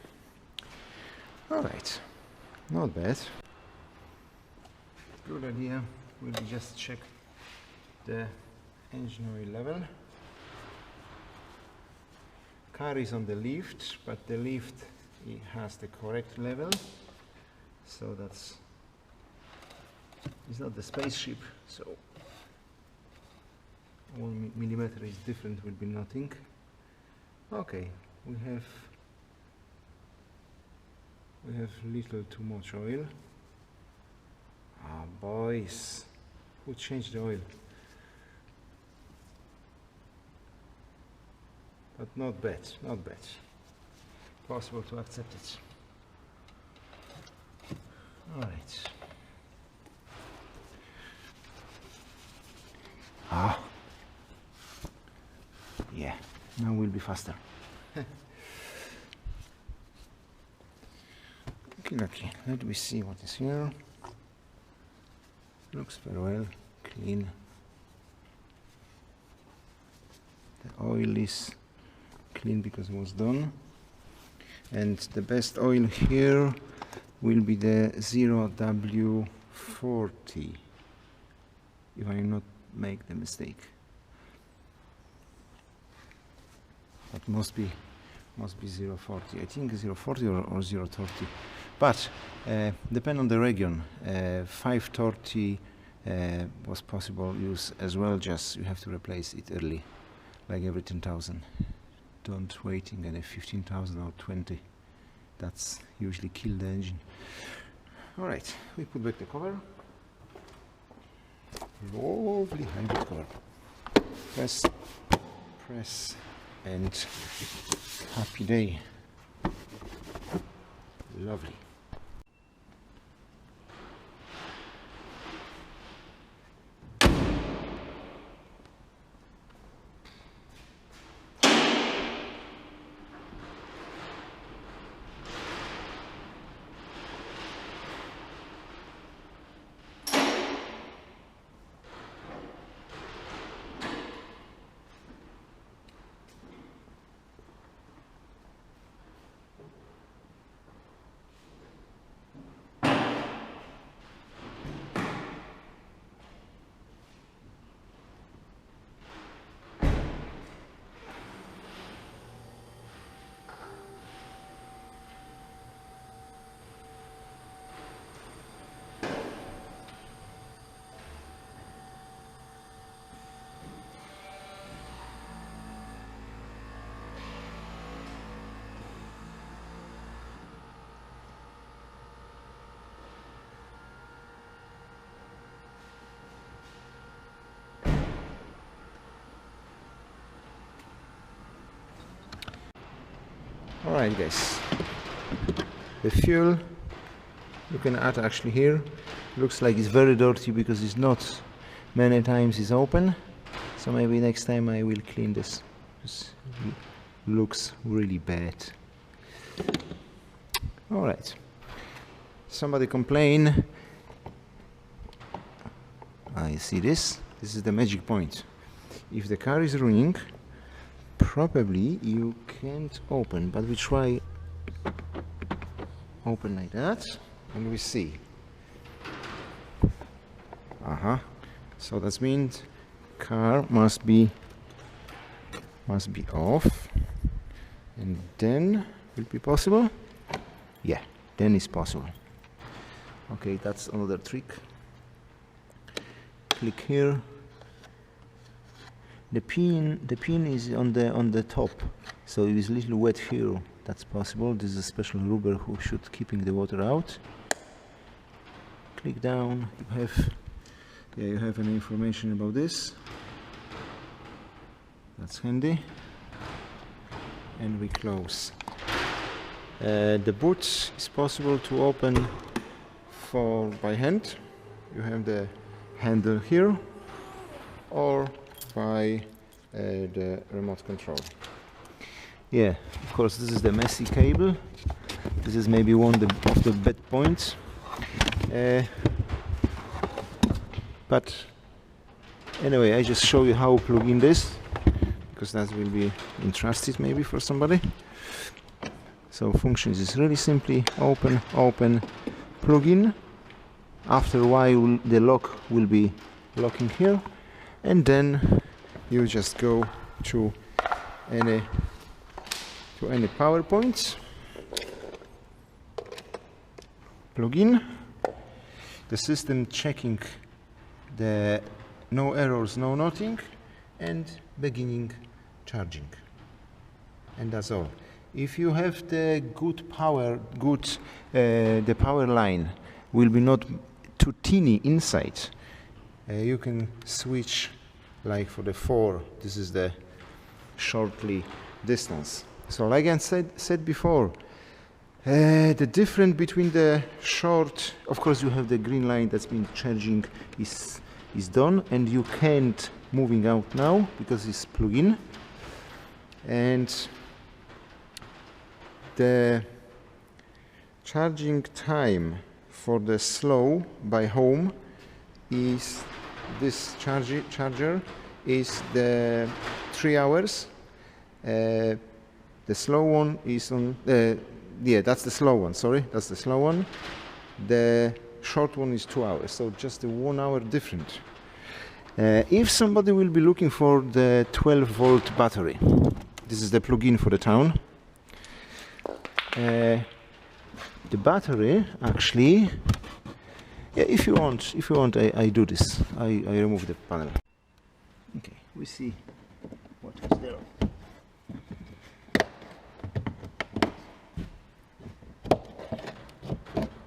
All right, not bad. Good idea. We'll just check the engine oil level. Car is on the lift, but the lift it has the correct level. So that's it's not the spaceship. So 1 millimeter is different, will be nothing. Okay, we have little too much oil. Ah, boys, who changed the oil? But not bad, not bad. Possible to accept it. All right. Ah. Yeah, now we'll be faster. Okay, let me see what is here. Looks very well, clean. The oil is clean because it was done. And the best oil here will be the 0W40, if I not make the mistake. That must be 040. I think 040 or 030. But depend on the region. 530 was possible use as well. Just you have to replace it early, like every 10,000. Don't waiting any 15,000 or 20. That's usually kill the engine. All right, we put back the cover. Lovely hybrid cover. Press, and happy day. Lovely. Alright guys, the fuel you can add actually here. Looks like it's very dirty because it's not many times it's open, so maybe next time I will clean this. This looks really bad. Alright, somebody complain. I see this. This is the magic point. If the car is running, probably you can't open, but we try open like that and we see. So that means car must be off, and then will be possible. Yeah, then it's possible. Okay, that's another trick. Click here. The pin is on the top, so it is a little wet here. That's possible. This is a special rubber who should keeping the water out. Click down. You have any information about this. That's handy. And we close. The boot is possible to open by hand. You have the handle here, or by the remote control. Yeah, of course this is the messy cable. This is maybe one of the bad points. But anyway, I just show you how to plug in this, because that will be interesting maybe for somebody. So functions is really simply open, plug in. After a while the lock will be locking here, and then you just go to any power points, plug in, the system checking the no errors, no nothing, and beginning charging, and that's all. If you have the good power, the power line will be not too teeny inside, you can switch like for the 4. This is the shortly distance. So like I said before, the difference between the short, of course you have the green line that's been charging is done, and you can't moving out now because it's plug in, and the charging time for the slow by home is this charger is the 3 hours. The slow one is on yeah, that's the slow one, sorry, that's the slow one. The short one is 2 hours, so just a 1 hour different. If somebody will be looking for the 12-volt battery, this is the plug-in for the town. The battery actually, yeah, if you want, I do this. I remove the panel. Okay, we see what is there.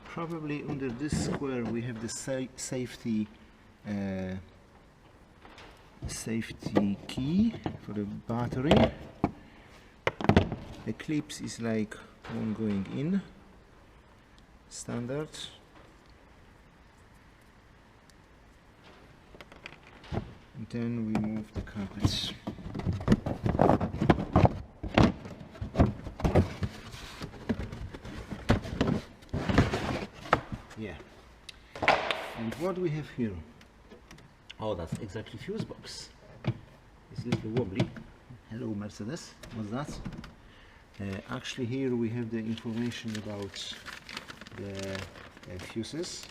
Probably under this square we have the safety key for the battery. The clips is like one going in, standard. And then we move the carpets. Yeah. And what we have here? Oh, that's exactly fuse box. It's a little wobbly. Hello, Mercedes. What's that? Actually, here we have the information about the fuses.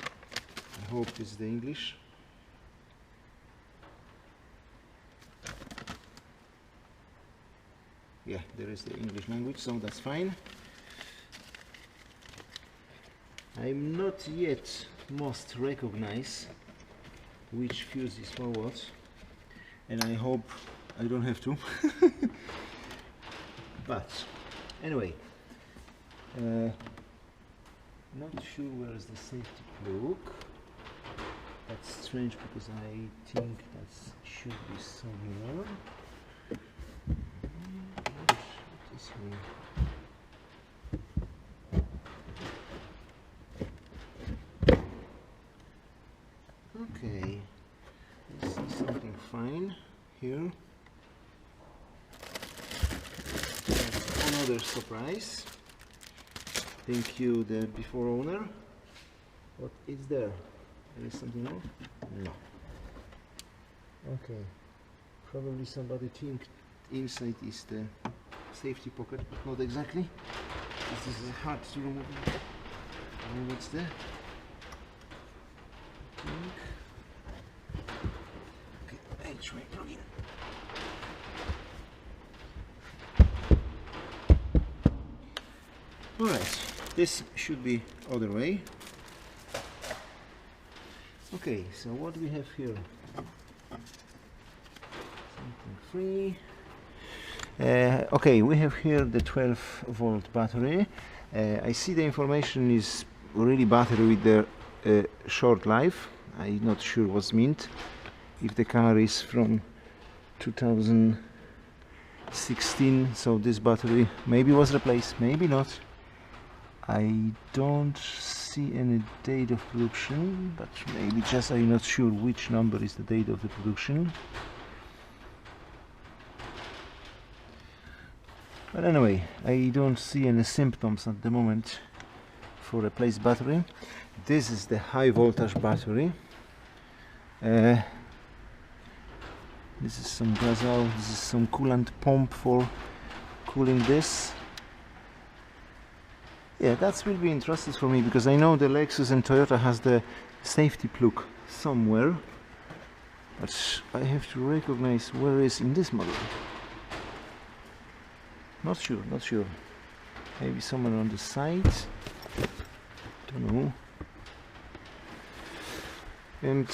I hope this is the English. Yeah, there is the English language, so that's fine. I'm not yet must recognize which fuse is for what, and I hope I don't have to. But anyway, not sure where is the safety plug. That's strange because I think that should be somewhere. Okay, let's see something fine here. That's another surprise. Thank you, the before owner. What is there? There is something more? No. Okay, probably somebody think inside is the safety pocket, but not exactly. This is hard to remove. What's there? Okay, HY plug-in. Alright, this should be other way. Okay, so what we have here? Something free. Okay, we have here the 12-volt battery. I see the information is really battery with the short life. I'm not sure what's meant. If the car is from 2016, so this battery maybe was replaced, maybe not. I don't see any date of production, but maybe just I'm not sure which number is the date of the production. But anyway, I don't see any symptoms at the moment for replaced battery. This is the high voltage battery. This is some gas out, this is some coolant pump for cooling this. Yeah, that will be interesting for me, because I know the Lexus and Toyota has the safety plug somewhere, but I have to recognize where it is in this model. Not sure, not sure. Maybe somewhere on the side. Don't know. And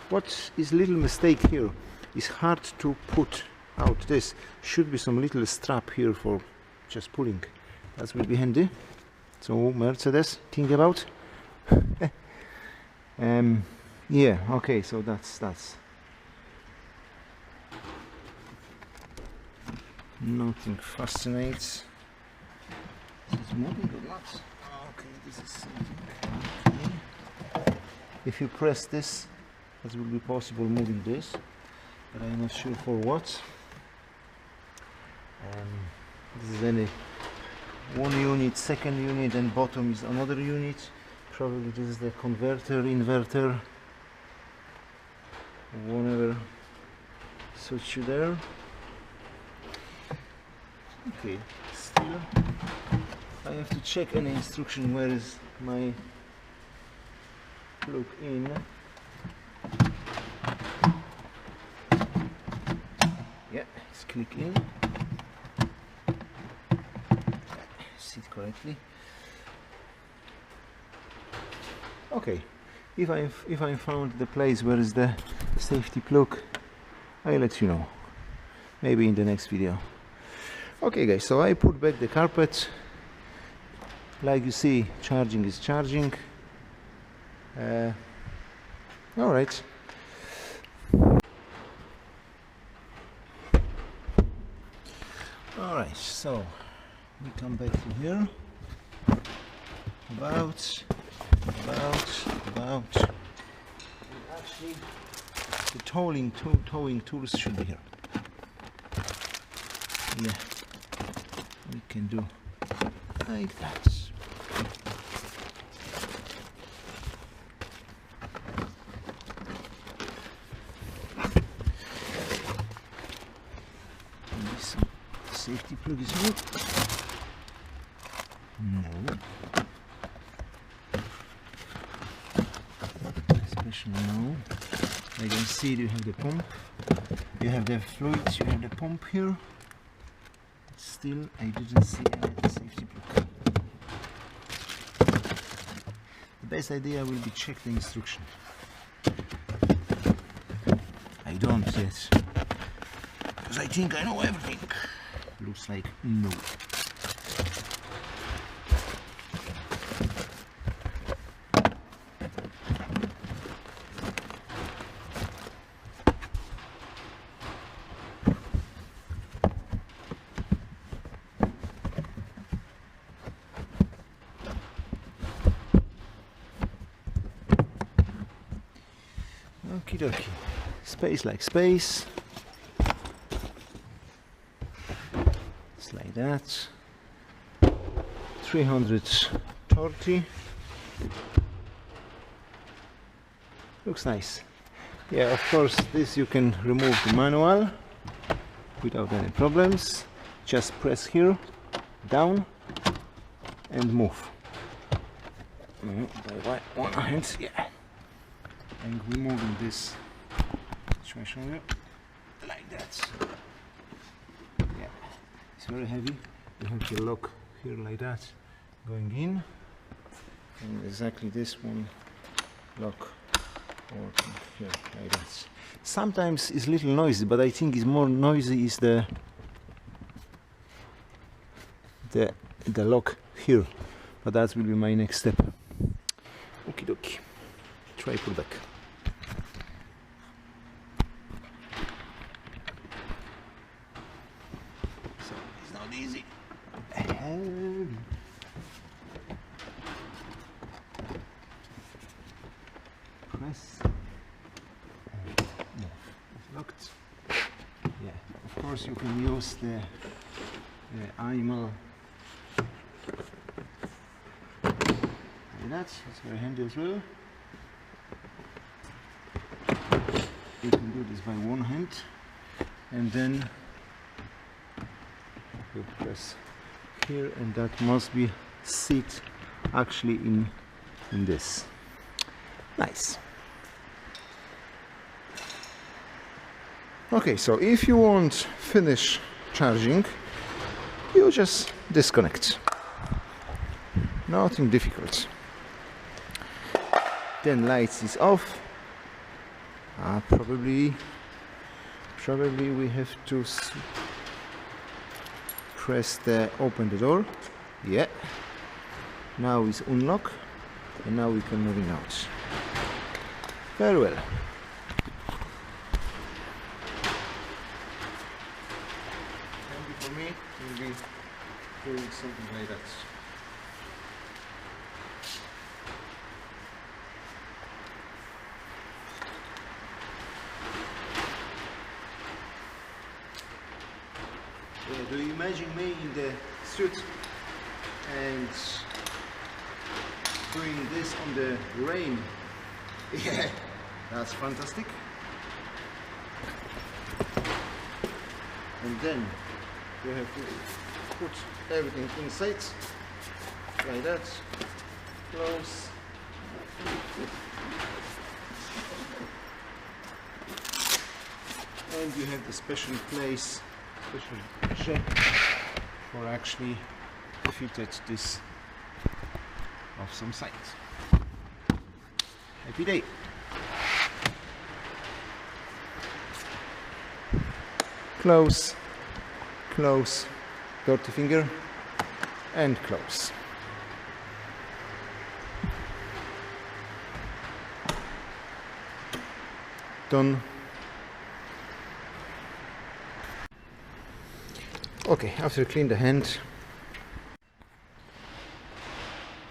what is little mistake here is hard to put out. This should be some little strap here for just pulling. That will be handy. So Mercedes, think about. Yeah, okay, so that's nothing fascinates. Is it moving or not? Okay, this is something. Okay. If you press this, it will be possible moving this, but I'm not sure for what. This is any one unit, second unit, and bottom is another unit. Probably this is the converter, inverter, whatever suits you there. Okay, still I have to check any instruction where is my plug in. Yeah, let's click in. See it correctly. Okay, if I found the place where is the safety plug, I'll let you know. Maybe in the next video. Okay guys, so I put back the carpet. Like you see, charging is charging. Alright. Alright, so we come back to here. About. And actually, the towing tools should be here. Yeah. We can do like that. And this safety plug is here. No. Especially no. I can see you have the pump. You have the fluids. You have the pump here. Still, I didn't see any safety plug. The best idea will be check the instruction. I don't yet, because I think I know everything. Looks like no. Okie dokie. Space like space. Just like that. 330. Looks nice. Yeah, of course, this you can remove the manual without any problems. Just press here, down, and move. By one hand, yeah. And removing this, should I show you? Like that. Yeah, it's very heavy. You have to lock here like that, going in, and exactly this one lock working here like that. Sometimes it's a little noisy, but I think it's more noisy is the lock here, but that will be my next step. Okie dokie. Try pull back. So it's not easy. Press and move. It's locked. Yeah, of course you can use the animal. It's very handy as well. You can do this by one hand, and then you press here, and that must be sit actually in this. Nice. Okay, so if you want finish charging, you just disconnect. Nothing difficult. Then lights is off. Probably we have to press the open the door. Yeah. Now it's unlock, and now we can moving out. Very well. Handy for me will be doing something like that. Do you imagine me in the suit and doing this on the rain? Yeah, that's fantastic. And then you have to put everything inside like that. Close. And you have the special place, special check for actually fitted this off some sides. Happy day. Close, close, dirty finger, and close. Done. Okay, after clean the hand.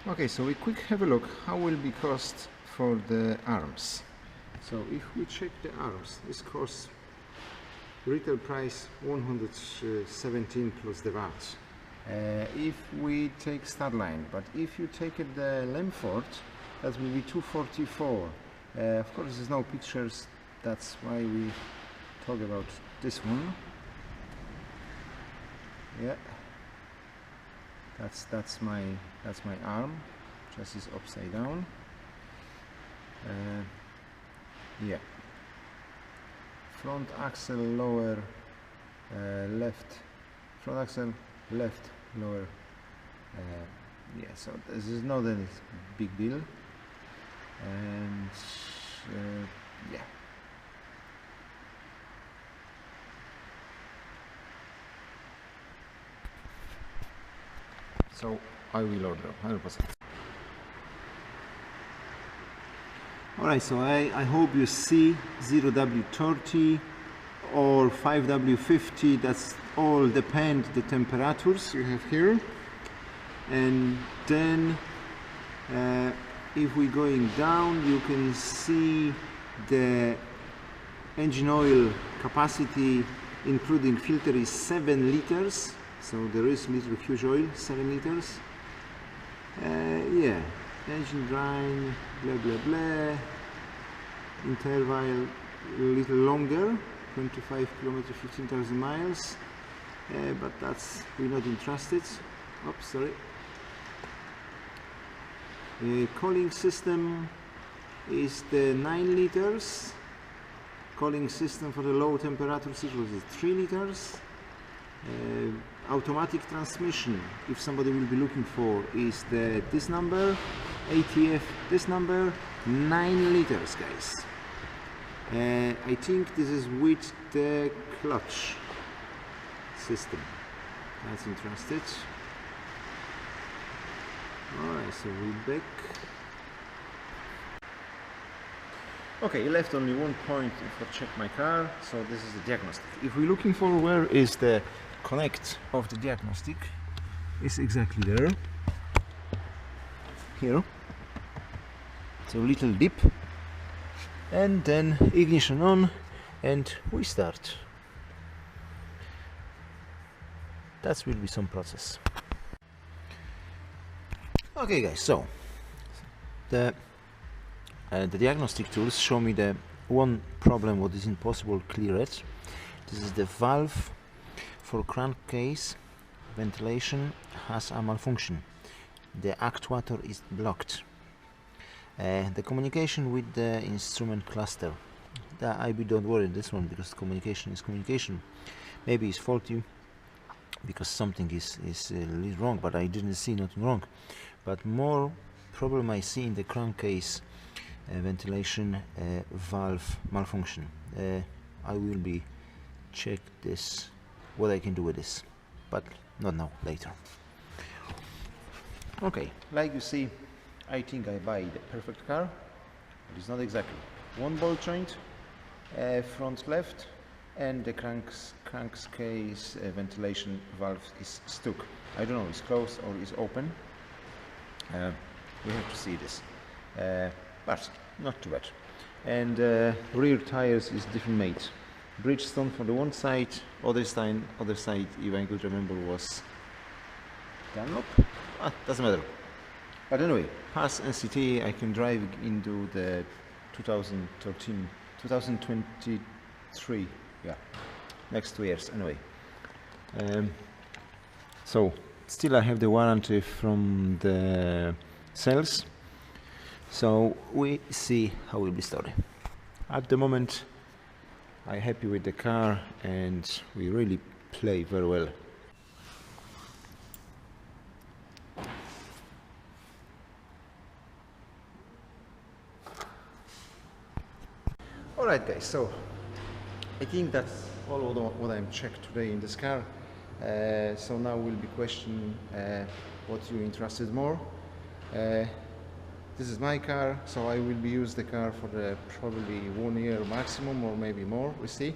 Okay, so we quick have a look how will be cost for the arms. So if we check the arms, this costs retail price 117 plus the VAT. If we take stud line, but if you take it the Lemford, that will be 244. Of course, there's no pictures. That's why we talk about this one. Yeah, that's my arm. Just is upside down. Yeah. Front axle lower left. Front axle left lower. Yeah. So this is not a big deal. And yeah. So I will order 100%. Alright, so I hope you see 0W30 or 5W50, that's all depend the temperatures you have here. And then if we're going down, you can see The engine oil capacity including filter is 7 liters, so there is little huge oil, 7 liters. Yeah, engine drain, blah blah blah. Interval a little longer, 25 kilometers, 15,000 miles, but we're not interested. Oops, sorry. Cooling system is the 9 liters. Cooling system for the low temperature cycles is 3 liters. Automatic transmission, if somebody will be looking for, is this number, ATF this number, 9 liters, guys. I think this is with the clutch system. That's interesting. Alright, so we're back. Okay, left only one point for check my car, so this is the diagnostic. If we're looking for where is the connect of the diagnostic, it's exactly there. Here. So little dip. And then ignition on and we start. That will be some process. Okay guys, so the diagnostic tools show me the one problem what is impossible to clear it. This is the valve for crankcase ventilation has a malfunction. The actuator is blocked. The communication with the instrument cluster. Don't worry this one because communication is communication. Maybe it's faulty because something is wrong, but I didn't see nothing wrong. But more problem I see in the crankcase ventilation valve malfunction. I will be check this what I can do with this, but not now, later. Okay, like you see, I think I buy the perfect car. It's not exactly. One ball joint, front left, and the crankcase ventilation valve is stuck. I don't know, it's closed or it's open. We have to see this, but not too bad. And rear tires is different made. Bridgestone for the one side, other side, if I could remember, was Dunlop. Doesn't matter. But anyway, past NCT, I can drive into the 2023, yeah, next 2 years anyway. So still I have the warranty from the sales, so we see how will be story. At the moment I'm happy with the car and we really play very well. Alright guys, so I think that's all what I'm checked today in this car. So now will be question what you interested more. This is my car, so I will be use the car for probably 1 year maximum or maybe more, we see.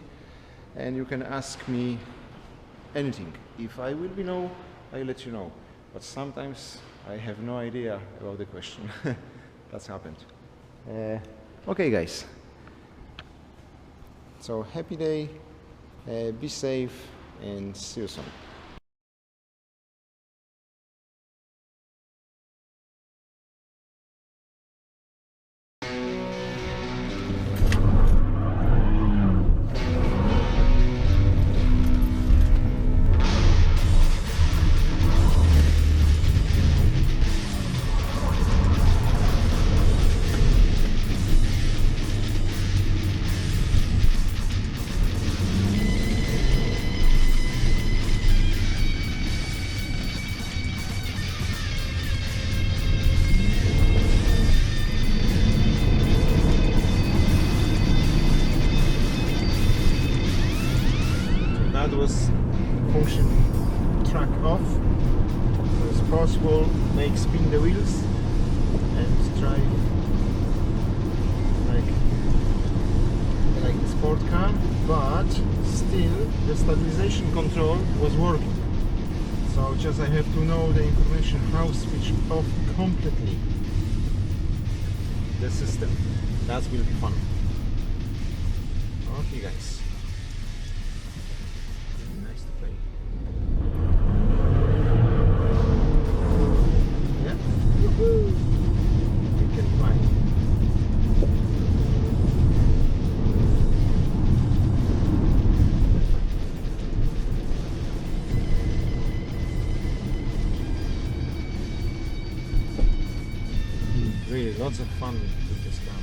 And you can ask me anything. If I will be know, I'll let you know. But sometimes I have no idea about the question. That's happened. Okay guys. So happy day, be safe and see you soon. That was function track off, so it's possible make spin the wheels and drive like the sport car, but still the stabilization control was working. So just I have to know the information how switch off completely the system. That will be fun. Okay, guys. Nice to play. Yeah. Woohoo! We can fly. Really, lots of fun with this car.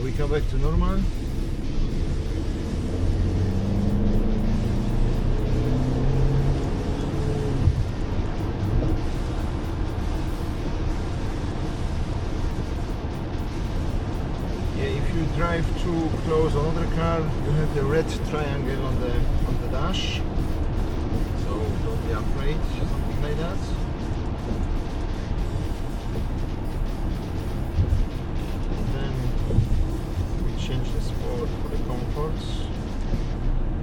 We come back to normal. Yeah, if you drive too close on other car, you have the red triangle on the dash. So don't be afraid, something like that. Change the sport for the comforts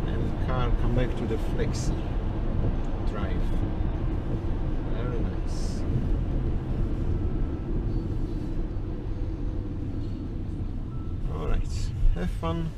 and car come back to the flexi drive. Very nice. Alright, have fun.